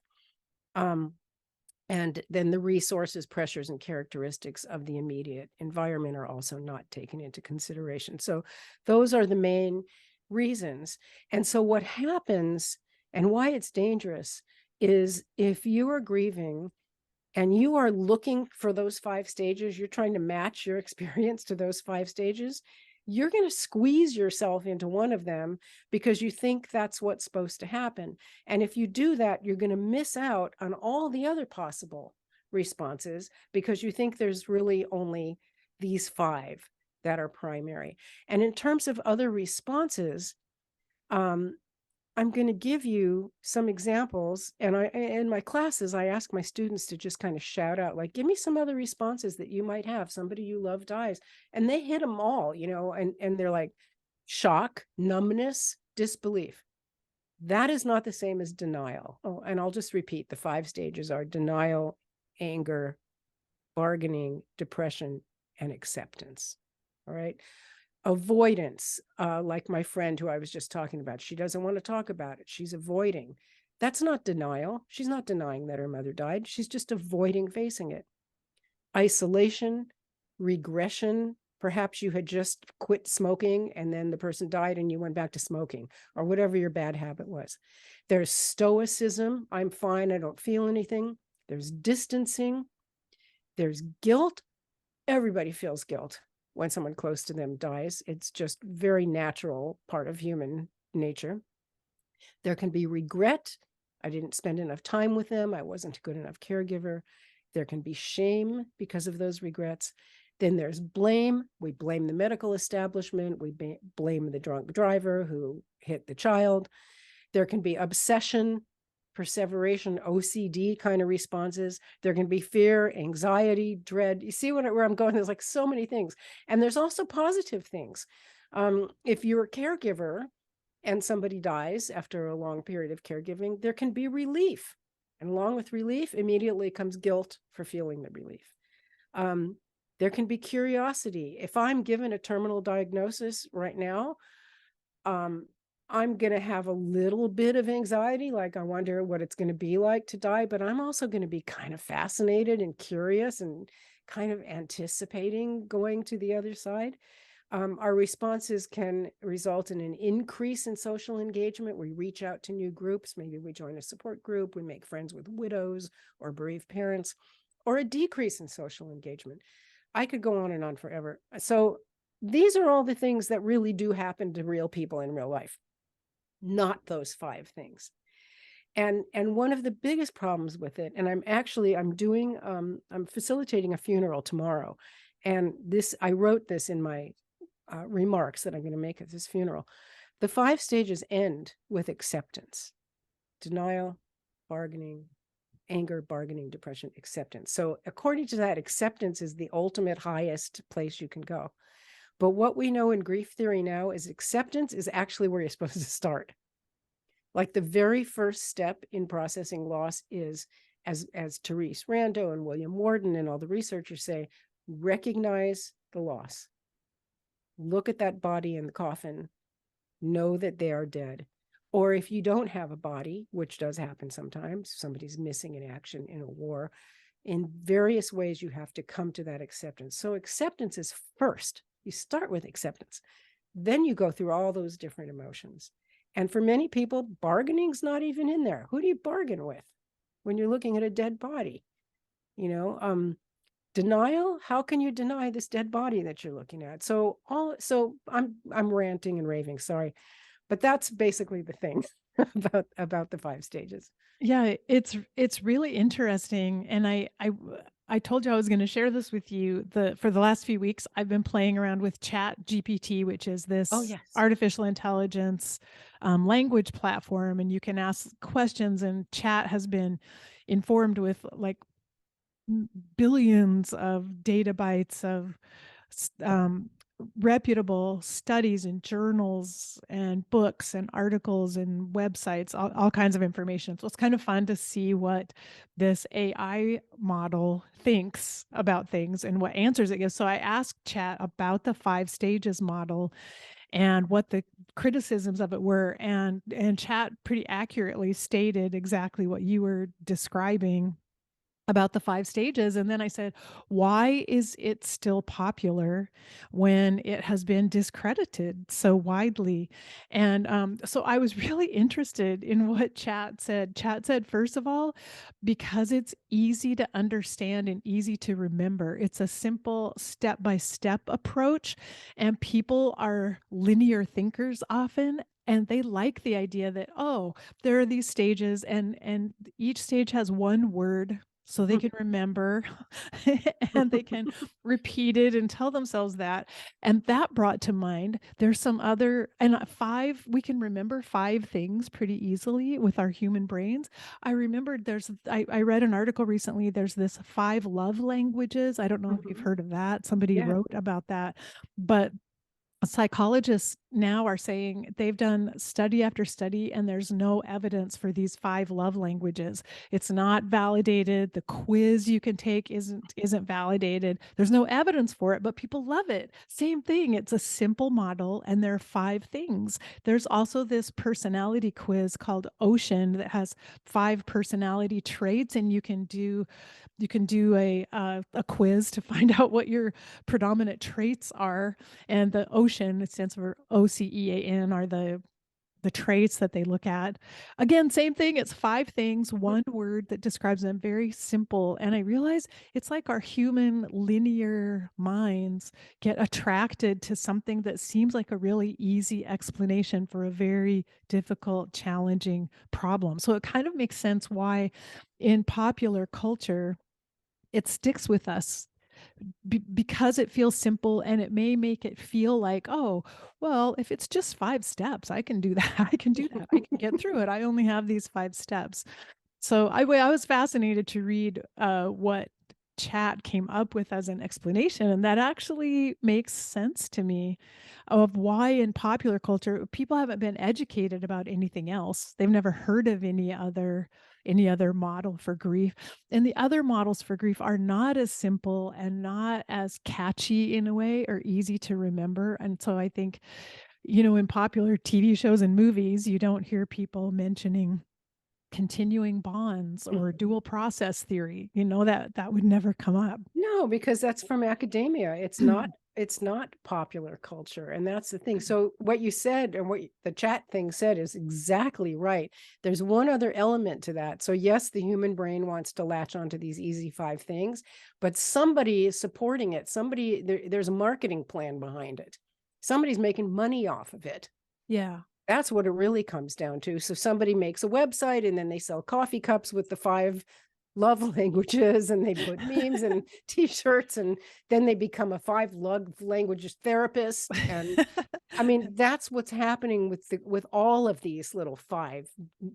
And then the resources, pressures, and characteristics of the immediate environment are also not taken into consideration. So those are the main reasons. And so what happens and why it's dangerous is if you are grieving and you are looking for those 5 stages, you're trying to match your experience to those 5 stages, you're going to squeeze yourself into one of them because you think that's what's supposed to happen. And if you do that, you're going to miss out on all the other possible responses because you think there's really only these 5 that are primary. And in terms of other responses, I'm going to give you some examples. And in my classes, I ask my students to just kind of shout out, like, give me some other responses that you might have. Somebody you love dies. And they hit them all, and they're like shock, numbness, disbelief. That is not the same as denial. Oh, and I'll just repeat, the 5 stages are denial, anger, bargaining, depression, and acceptance. All right. Avoidance, like my friend who I was just talking about, she doesn't want to talk about it. She's avoiding. That's not denial. She's not denying that her mother died. She's just avoiding facing it. Isolation, regression. Perhaps you had just quit smoking and then the person died and you went back to smoking, or whatever your bad habit was. There's stoicism. I'm fine. I don't feel anything. There's distancing. There's guilt. Everybody feels guilt when someone close to them dies. It's just very natural part of human nature. There can be regret. I didn't spend enough time with them. I wasn't a good enough caregiver. There can be shame because of those regrets. Then there's blame. We blame the medical establishment. We blame the drunk driver who hit the child. There can be obsession, perseveration, OCD kind of responses. There can be fear, anxiety, dread. You see where I'm going? There's like so many things. And there's also positive things. If you're a caregiver and somebody dies after a long period of caregiving, there can be relief. And along with relief, immediately comes guilt for feeling the relief. There can be curiosity. If I'm given a terminal diagnosis right now, I'm going to have a little bit of anxiety, like I wonder what it's going to be like to die, but I'm also going to be kind of fascinated and curious and kind of anticipating going to the other side. Our responses can result in an increase in social engagement. We reach out to new groups. Maybe we join a support group. We make friends with widows or bereaved parents, or a decrease in social engagement. I could go on and on forever. So these are all the things that really do happen to real people in real life, not those 5 things. And one of the biggest problems with it, and I'm facilitating a funeral tomorrow. And I wrote this in my remarks that I'm going to make at this funeral. The 5 stages end with acceptance. denial, bargaining, anger, bargaining, depression, acceptance. So according to that, acceptance is the ultimate highest place you can go. But what we know in grief theory now is acceptance is actually where you're supposed to start. Like the very first step in processing loss is, as Therese Rando and William Warden and all the researchers say, recognize the loss. Look at that body in the coffin, know that they are dead. Or if you don't have a body, which does happen sometimes, somebody's missing in action in a war, in various ways you have to come to that acceptance. So acceptance is first. You start with acceptance. Then you go through all those different emotions. And for many people, bargaining's not even in there. Who do you bargain with when you're looking at a dead body? You know, denial, how can you deny this dead body that you're looking at? So I'm ranting and raving, sorry. But that's basically the thing about the 5 stages. Yeah, it's really interesting, and I told you I was going to share this with you. For the last few weeks, I've been playing around with ChatGPT, which is this yes, artificial intelligence language platform, and you can ask questions, and Chat has been informed with like billions of data bytes of reputable studies and journals and books and articles and websites, all kinds of information. So it's kind of fun to see what this AI model thinks about things and what answers it gives. So I asked Chat about the 5 stages model and what the criticisms of it were. And Chat pretty accurately stated exactly what you were describing about the 5 stages. And then I said, why is it still popular when it has been discredited so widely? And so I was really interested in what Chat said. Chat said, first of all, because it's easy to understand and easy to remember, it's a simple step-by-step approach. And people are linear thinkers often, and they like the idea that, oh, there are these stages, and each stage has one word so they can remember and they can repeat it and tell themselves that. And that brought to mind, there's some other, and 5, we can remember 5 things pretty easily with our human brains. I remembered I read an article recently, there's this 5 love languages. I don't know if you've heard of that. Somebody wrote about that, but psychologists now are saying they've done study after study and there's no evidence for these 5 love languages. It's not validated. The quiz you can take isn't validated. There's no evidence for it, but people love it. Same thing. It's a simple model and there are 5 things. There's also this personality quiz called Ocean that has 5 personality traits, and you can do a quiz to find out what your predominant traits are. And the Ocean, it stands for OCEAN, are the traits that they look at. Again, same thing. It's 5 things, one word that describes them, very simple. And I realize it's like our human linear minds get attracted to something that seems like a really easy explanation for a very difficult, challenging problem. So it kind of makes sense why in popular culture, it sticks with us because it feels simple, and it may make it feel like, oh, well, if it's just 5 steps, I can do that. I can do that. I can get through it. I only have these 5 steps. So I was fascinated to read what Chat came up with as an explanation, and that actually makes sense to me of why in popular culture people haven't been educated about anything else. They've never heard of any other model for grief, and the other models for grief are not as simple and not as catchy in a way or easy to remember. And so I think, in popular TV shows and movies, you don't hear people mentioning continuing bonds or dual process theory. That would never come up. No, because that's from academia. It's not popular culture. And that's the thing. So what you said and what the chat thing said is exactly right. There's one other element to that. So yes, the human brain wants to latch onto these easy 5 things, but somebody is supporting it. There's a marketing plan behind it. Somebody's making money off of it. Yeah. That's what it really comes down to. So somebody makes a website and then they sell coffee cups with the 5 love languages, and they put memes and t-shirts, and then they become a 5 love languages therapist. And I mean, that's what's happening with all of these little 5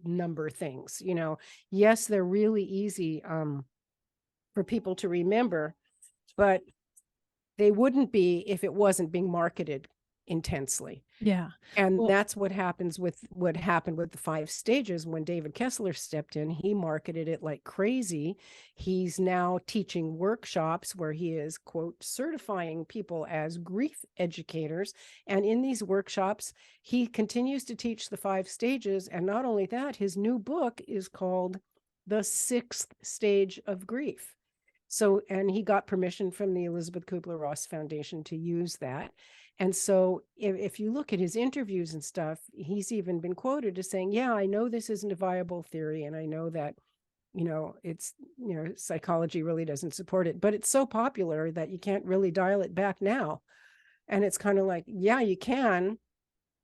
number things, you know. Yes, they're really easy for people to remember, but they wouldn't be if it wasn't being marketed intensely. Yeah. And Well, that's what happened with the 5 stages. When David Kessler stepped in, he marketed it like crazy. He's now teaching workshops where he is, quote, certifying people as grief educators. And in these workshops, he continues to teach the 5 stages. And not only that, his new book is called The 6th Stage of Grief. So, and he got permission from the Elizabeth Kubler-Ross Foundation to use that. And so if you look at his interviews and stuff, he's even been quoted as saying, yeah, I know this isn't a viable theory. And I know that, you know, it's, you know, psychology really doesn't support it, but it's so popular that you can't really dial it back now. And it's kind of like, yeah, you can,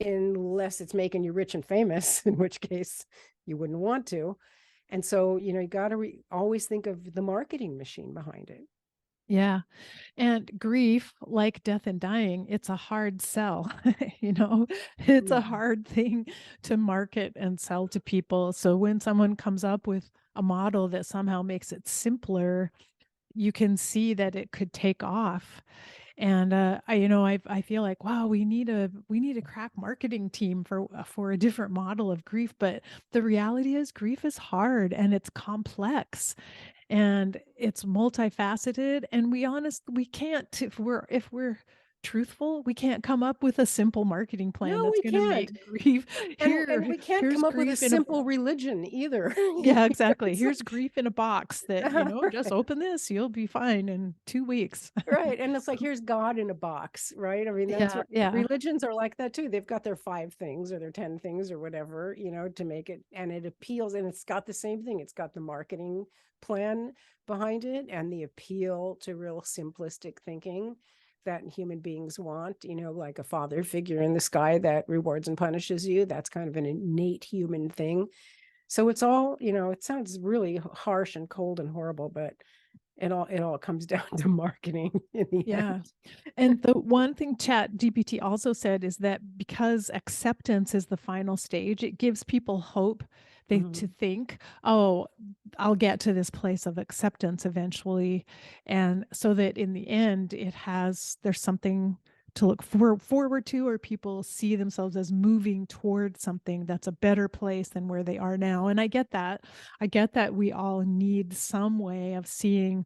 unless it's making you rich and famous, in which case you wouldn't want to. And so, you know, you got to always think of the marketing machine behind it. yeah. And grief, like death and dying, it's a hard sell. You know, it's a Mhm. hard thing to market and sell to people. So when someone comes up with a model that somehow makes it simpler, you can see that it could take off. And I feel like, wow, we need a crack marketing team for a different model of grief. But the reality is, grief is hard and it's complex and it's multifaceted, and we can't, if we're truthful, we can't come up with a simple marketing plan No, that's we going to can't. make grief And we can't here's come up with a grief in a simple religion either. yeah, exactly. It's Here's like, grief in a box that, just right. open this, you'll be fine in 2 weeks. Right. And it's like, here's God in a box, right? I mean, that's Yeah, what yeah. religions are like that too. They've got their 5 things or their 10 things or whatever, you know, to make it, and it appeals, and it's got the same thing. It's got the marketing plan behind it and the appeal to real simplistic thinking that human beings want, you know, like a father figure in the sky that rewards and punishes you. That's kind of an innate human thing. So it's all, you know, it sounds really harsh and cold and horrible, but it all comes down to marketing in the Yeah. end. And the one thing ChatGPT also said is that because acceptance is the final stage, it gives people hope. They to Mhm. think, oh, I'll get to this place of acceptance eventually. And so that in the end, there's something to look forward to, or people see themselves as moving towards something that's a better place than where they are now. And I get that. I get that we all need some way of seeing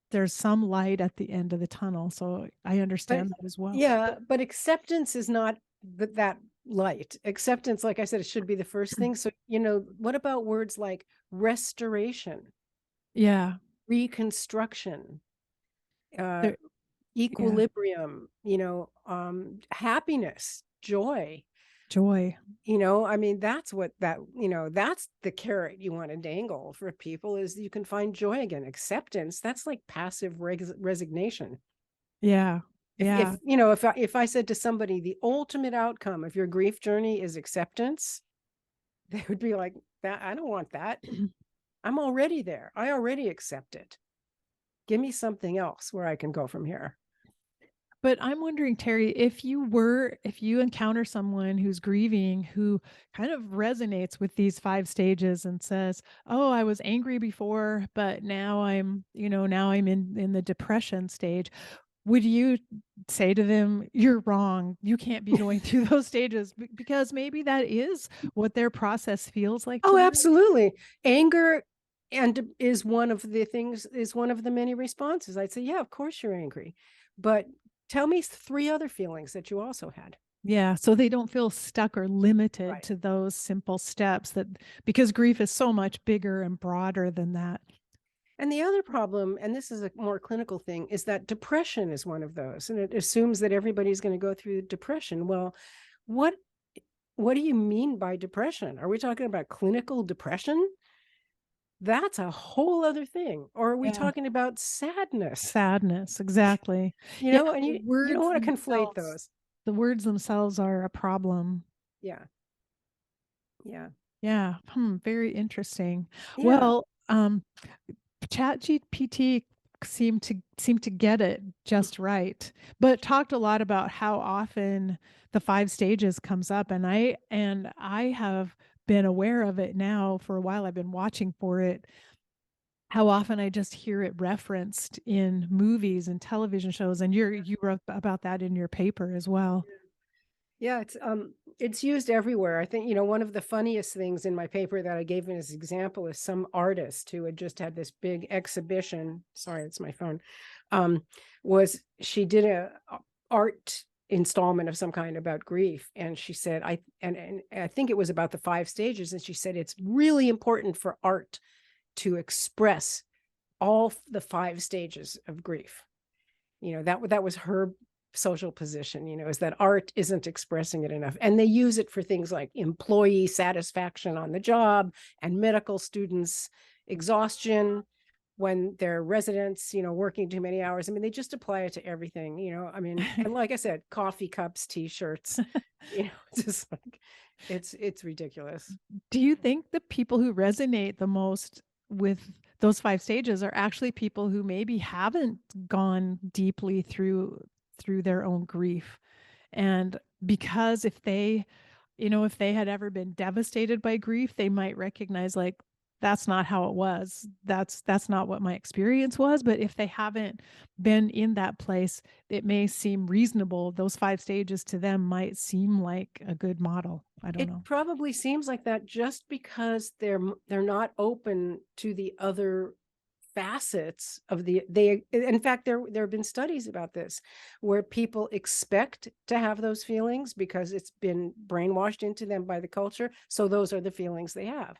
there's some light at the end of the tunnel, so I But understand that as well. yeah, but acceptance is not that light. Acceptance, like I said, it should be the first thing. So, you know, what about words like restoration, Yeah, reconstruction, uh, there yeah, equilibrium, you know, happiness, joy? joy. You know, I mean, that's what that, you know, that's the carrot you want to dangle for people, is you can find joy again. Acceptance, that's like passive resignation. Yeah, If yeah, you know, if I said to somebody the ultimate outcome of your grief journey is acceptance, they would be like, that I don't want that. I'm already there. I already accept it. Give me something else where I can go from here. but I'm wondering, Terry, if you encounter someone who's grieving, who kind of resonates with these 5 stages and says, "Oh, I was angry before, but now I'm in the depression stage." Would you say to them, "You're wrong. You can't be going through those stages," because maybe that is what their process feels like to Oh, them? absolutely. Anger and is one of the things, is one of the many responses. I'd say, yeah, of course you're angry. But tell me 3 other feelings that you also had. Yeah, so they don't feel stuck or limited Right. to those simple steps, that because grief is so much bigger and broader than that. And the other problem, and this is a more clinical thing, is that depression is one of those. And it assumes that everybody's going to go through depression. Well, what what do you mean by depression? Are we talking about clinical depression? That's a whole other thing. Or are we Yeah, talking about sadness? sadness, exactly. You Yeah, know, and the you don't words want to conflate themselves those. the words themselves are a problem. Yeah. Yeah. Yeah, very interesting. Yeah. Well, ChatGPT seemed to get it just right, but talked a lot about how often the 5 stages comes up, and I have been aware of it now for a while. I've been watching for it, how often I just hear it referenced in movies and television shows, and you wrote about that in your paper as well. Yeah, it's used everywhere. I think, one of the funniest things in my paper that I gave as an example is some artist who had just had this big exhibition. Sorry, it's my phone. Um, was she did a art installment of some kind about grief, and she said, and I think it was about the 5 stages, and she said it's really important for art to express all the 5 stages of grief. That was her social position, is that art isn't expressing it enough. And they use it for things like employee satisfaction on the job and medical students' exhaustion when they're residents, working too many hours. I mean, they just apply it to everything, I mean, and like I said, coffee cups, t-shirts, just like it's ridiculous. Do you think the people who resonate the most with those 5 stages are actually people who maybe haven't gone deeply through their own grief? And because if they had ever been devastated by grief, they might recognize, like, that's not how it was. That's not what my experience was. But if they haven't been in that place, it may seem reasonable. Those 5 stages to them might seem like a good model. I don't It know. probably seems like that just because they're not open to the other facets of in fact, there have been studies about this where people expect to have those feelings because it's been brainwashed into them by the culture, so those are the feelings they have.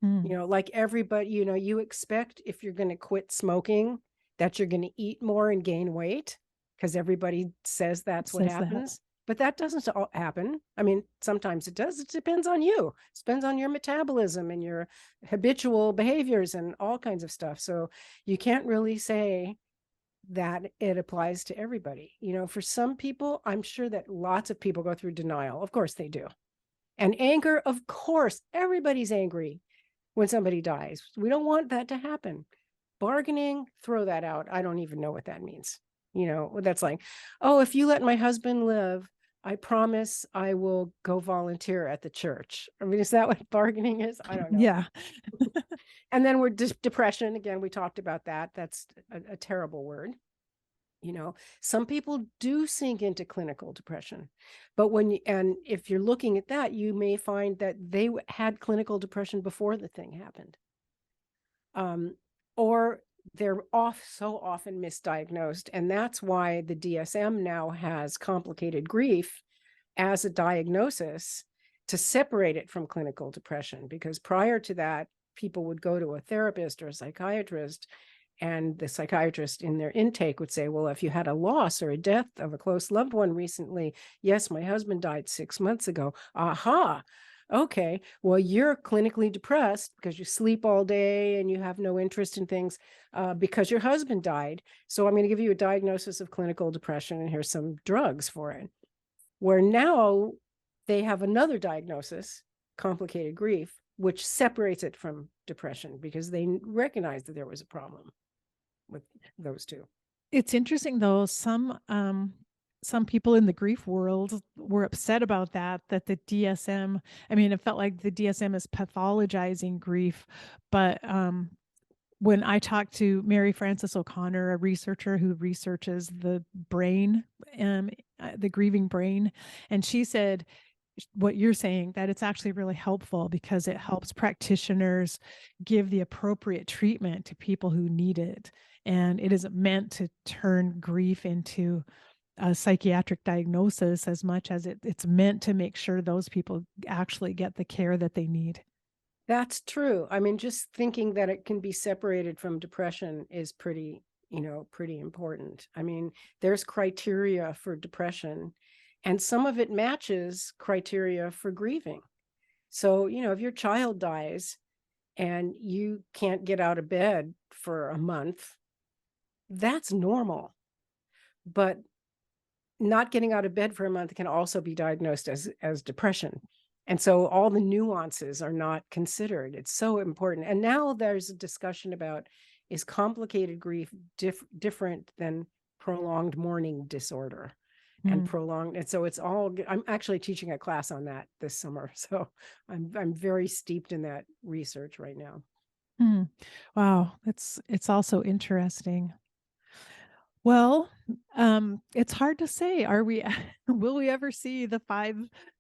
Hmm. Like everybody, you expect if you're going to quit smoking that you're going to eat more and gain weight because everybody says that's what Says that. happens. But that doesn't happen. I mean, sometimes it does. It depends on you. It depends on your metabolism and your habitual behaviors and all kinds of stuff. So you can't really say that it applies to everybody. For some people, I'm sure that lots of people go through denial. Of course they do. And anger, of course, everybody's angry when somebody dies. We don't want that to happen. Bargaining, throw that out. I don't even know what that means. That's like, oh, if you let my husband live, I promise I will go volunteer at the church. I mean, is that what bargaining is? I don't know. Yeah. And then we're depression. Again, we talked about that. That's a terrible word. Some people do sink into clinical depression, but and if you're looking at that, you may find that they had clinical depression before the thing happened. Or they're so often misdiagnosed. And that's why the DSM now has complicated grief as a diagnosis to separate it from clinical depression. Because prior to that, people would go to a therapist or a psychiatrist, and the psychiatrist in their intake would say, well, if you had a loss or a death of a close loved one recently, yes, my husband died 6 months ago. Aha. Okay, well, you're clinically depressed because you sleep all day and you have no interest in things because your husband died. So I'm going to give you a diagnosis of clinical depression, and here's some drugs for it. Where now they have another diagnosis, complicated grief, which separates it from depression because they recognize that there was a problem with those two. It's interesting though, some people in the grief world were upset about that the DSM, I mean, it felt like the DSM is pathologizing grief, but when I talked to Mary Frances O'Connor, a researcher who researches the brain, the grieving brain, and she said what you're saying, that it's actually really helpful because it helps practitioners give the appropriate treatment to people who need it. And it isn't meant to turn grief into a psychiatric diagnosis as much as it's meant to make sure those people actually get the care that they need. That's true. I mean, just thinking that it can be separated from depression is pretty important. I mean, there's criteria for depression, and some of it matches criteria for grieving. So, if your child dies and you can't get out of bed for a month, that's normal. But not getting out of bed for a month can also be diagnosed as depression. And so all the nuances are not considered. It's so important. And now there's a discussion about, is complicated grief different than prolonged mourning disorder and Mm. prolonged. And so it's all, I'm actually teaching a class on that this summer. So I'm very steeped in that research right now. Mm. Wow, it's also interesting. Well, it's hard to say. Are we will we ever see the 5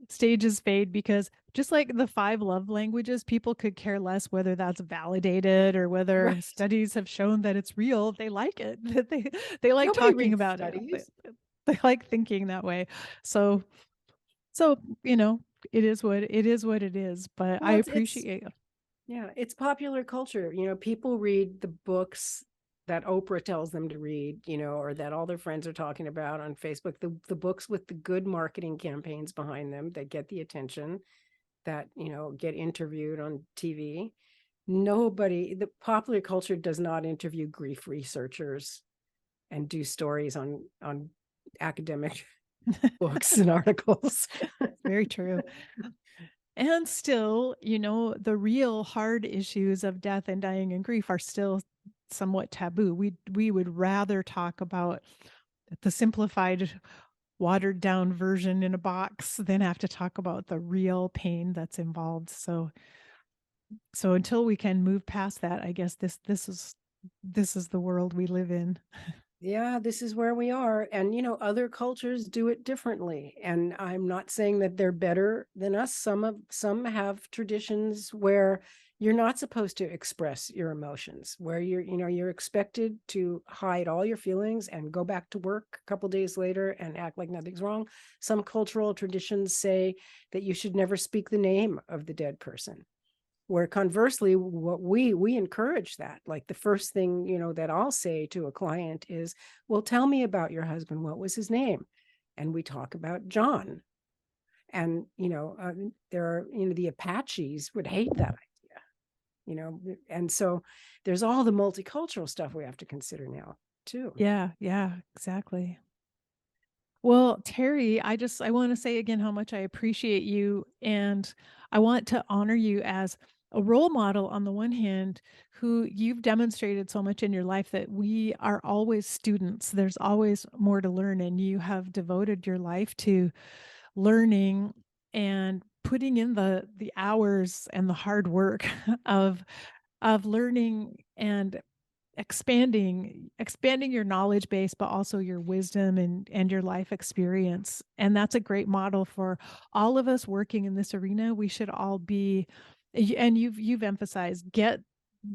stages fade? Because just like the 5 love languages, people could care less whether that's validated or whether Right. studies have shown that it's real. They like it. That they like Nobody talking reads about it. studies. They like thinking that way. So so, you know, it is what it is, but I Well, it's appreciate. yeah, it's popular culture. People read the books that Oprah tells them to read, or that all their friends are talking about on Facebook, the books with the good marketing campaigns behind them that get the attention, that, get interviewed on TV. The popular culture does not interview grief researchers and do stories on academic books and articles. Very true. And still, the real hard issues of death and dying and grief are still somewhat taboo. We would rather talk about the simplified, watered down version in a box than have to talk about the real pain that's involved. So until we can move past that, I guess this is the world we live in. Yeah, this is where we are. And, other cultures do it differently. And I'm not saying that they're better than us. Some have traditions where you're not supposed to express your emotions, where you're expected to hide all your feelings and go back to work a couple days later and act like nothing's wrong. Some cultural traditions say that you should never speak the name of the dead person, where conversely, what we encourage that. Like the first thing that I'll say to a client is, well, tell me about your husband. What was his name? And we talk about John. And there are, the Apaches would hate that idea. And so there's all the multicultural stuff we have to consider now too. Yeah, yeah, exactly. Well, Terri, I want to say again how much I appreciate you, and I want to honor you as a role model on the one hand, who you've demonstrated so much in your life that we are always students. There's always more to learn, and you have devoted your life to learning and putting in the hours and the hard work of learning and expanding your knowledge base, but also your wisdom and your life experience. And that's a great model for all of us working in this arena. We should all be, and you've emphasized, get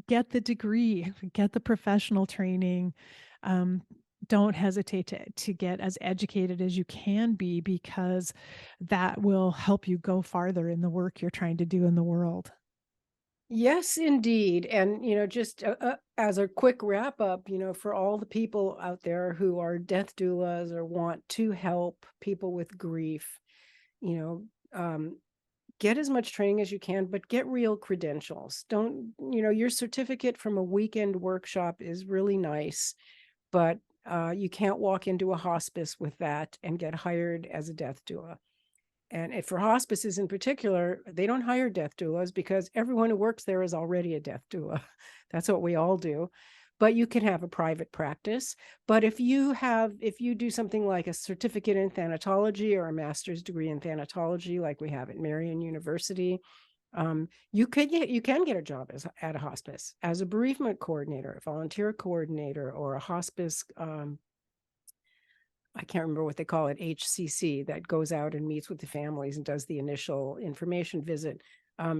the degree, get the professional training. um, don't hesitate to get as educated as you can be, because that will help you go farther in the work you're trying to do in the world. Yes, indeed. And, just as a quick wrap up, for all the people out there who are death doulas or want to help people with grief, you get as much training as you can, but get real credentials. Don't, your certificate from a weekend workshop is really nice, but you can't walk into a hospice with that and get hired as a death doula. And for hospices in particular, they don't hire death doulas because everyone who works there is already a death doula. That's what we all do. But you can have a private practice. But if you do something like a certificate in thanatology or a master's degree in thanatology, like we have at Marian University, you can get a job at a hospice as a bereavement coordinator, a volunteer coordinator, or a hospice I can't remember what they call it, HCC, that goes out and meets with the families and does the initial information visit.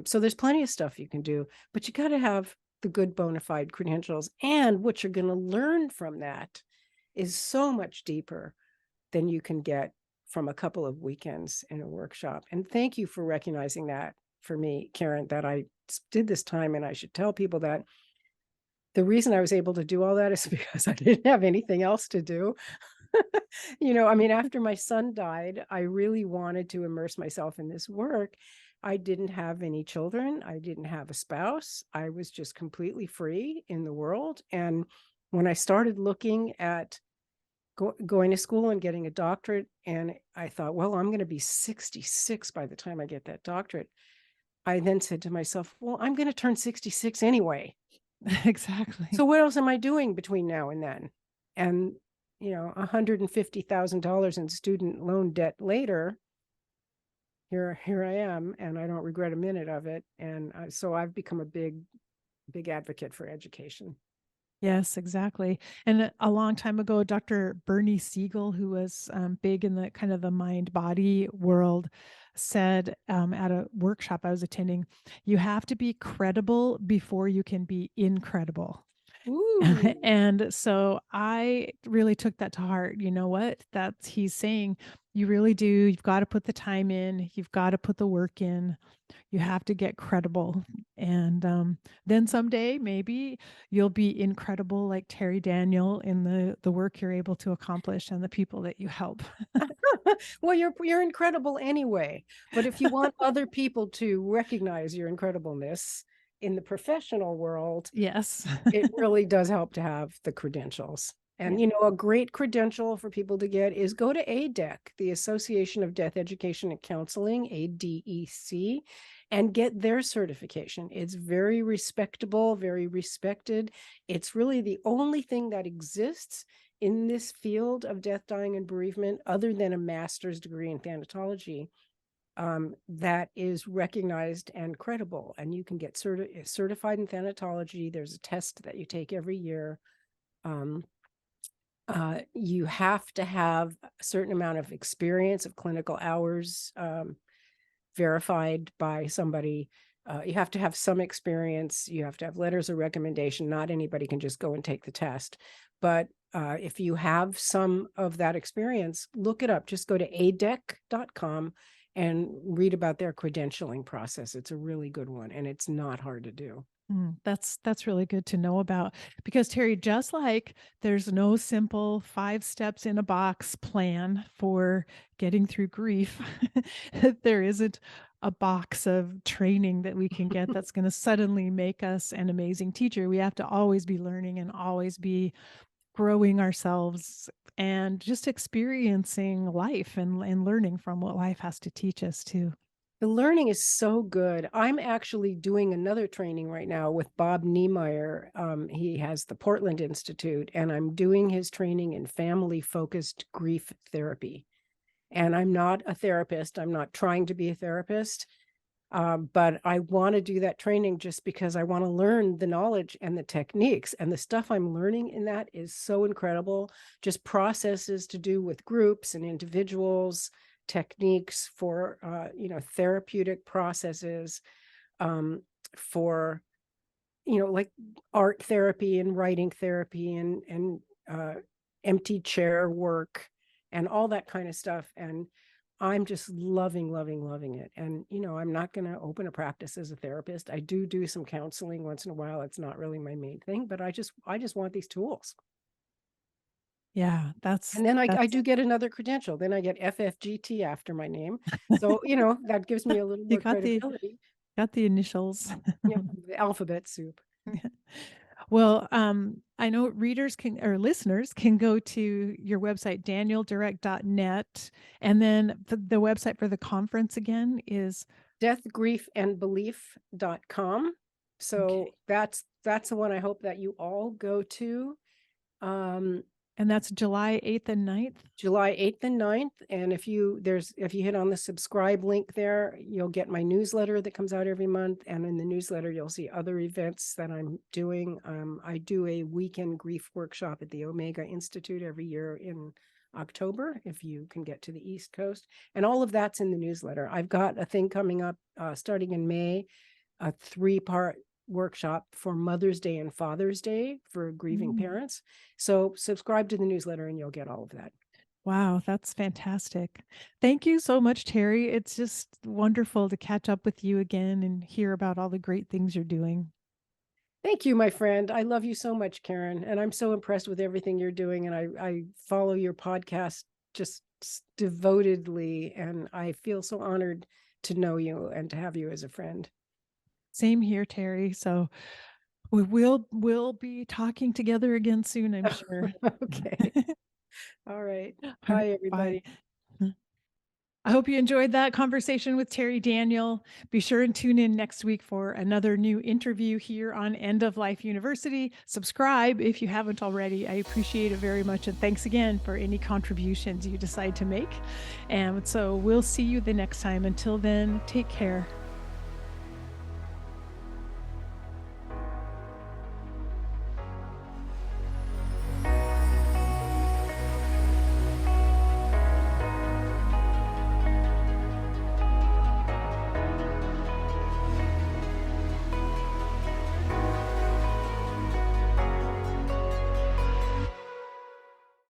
So there's plenty of stuff you can do, but you got to have the good bona fide credentials. And what you're going to learn from that is so much deeper than you can get from a couple of weekends in a workshop. And thank you for recognizing that for me, Karen, that I did this time. And I should tell people that the reason I was able to do all that is because I didn't have anything else to do. After my son died, I really wanted to immerse myself in this work. I didn't have any children. I didn't have a spouse. I was just completely free in the world. And when I started looking at going to school and getting a doctorate. And I thought, well, I'm going to be 66 by the time I get that doctorate. I then said to myself, well, I'm going to turn 66 anyway. Exactly. So what else am I doing between now and then? And, $150,000 in student loan debt later, here I am, and I don't regret a minute of it. And so I've become a big advocate for education. Yes, exactly. And a long time ago, Dr. Bernie Siegel, who was big in the kind of the mind body world, said at a workshop I was attending, you have to be credible before you can be incredible. Ooh. And so I really took that to heart. You know what? That's he's saying you really do. You've got to put the time in, you've got to put the work in, you have to get credible. And then someday maybe you'll be incredible like Terri Daniel in the work you're able to accomplish and the people that you help. Well, you're incredible anyway. But if you want other people to recognize your incredibleness in the professional world, Yes. it really does help to have the credentials. And, Yeah. a great credential for people to get is go to ADEC, the Association of Death Education and Counseling, ADEC, and get their certification. It's very respectable, very respected. It's really the only thing that exists in this field of death, dying, and bereavement, other than a master's degree in thanatology, that is recognized and credible. And you can get certified in thanatology. There's a test that you take every year. You have to have a certain amount of experience of clinical hours verified by somebody. You have to have some experience. You have to have letters of recommendation. Not anybody can just go and take the test. But if you have some of that experience, look it up. Just go to adec.com and read about their credentialing process. It's a really good one, and it's not hard to do. That's really good to know about, because Terri, just like there's no simple 5 steps in a box plan for getting through grief, there isn't a box of training that we can get that's going to suddenly make us an amazing teacher. We have to always be learning and always be growing ourselves and just experiencing life and learning from what life has to teach us too. The learning is so good. I'm actually doing another training right now with Bob Niemeyer. He has the Portland Institute, and I'm doing his training in family-focused grief therapy. And I'm not a therapist. I'm not trying to be a therapist. But I want to do that training just because I want to learn the knowledge and the techniques. And the stuff I'm learning in that is so incredible. Just processes to do with groups and individuals, techniques for, therapeutic processes, for, like art therapy and writing therapy and empty chair work and all that kind of stuff. And I'm just loving it. And, I'm not going to open a practice as a therapist. I do some counseling once in a while. It's not really my main thing, but I just want these tools. Yeah, And then I do get another credential. Then I get FFGT after my name. So, that gives me a little you more credibility. got the initials. The alphabet soup. Well, I know readers can or listeners can go to your website, danieldirect.net. And then the website for the conference again is deathgriefandbelief.com. So okay. that's the one I hope that you all go to. And that's July 8th and 9th. July 8th and 9th. And if you hit on the subscribe link there, you'll get my newsletter that comes out every month. And in the newsletter, you'll see other events that I'm doing. I do a weekend grief workshop at the Omega Institute every year in October, if you can get to the East Coast. And all of that's in the newsletter. I've got a thing coming up starting in May, a 3-part workshop for Mother's Day and Father's Day for grieving parents. So subscribe to the newsletter and you'll get all of that. Wow, that's fantastic. Thank you so much, Terri. It's just wonderful to catch up with you again and hear about all the great things you're doing. Thank you, my friend. I love you so much, Karen. And I'm so impressed with everything you're doing. And I follow your podcast just devotedly. And I feel so honored to know you and to have you as a friend. Same here, Terri. So we'll be talking together again soon, I'm sure. Okay. All right. All right, Bye, bye. everybody. I hope you enjoyed that conversation with Terri Daniel. Be sure and tune in next week for another new interview here on End of Life University. Subscribe if you haven't already. I appreciate it very much. And thanks again for any contributions you decide to make. And so we'll see you the next time. Until then, take care.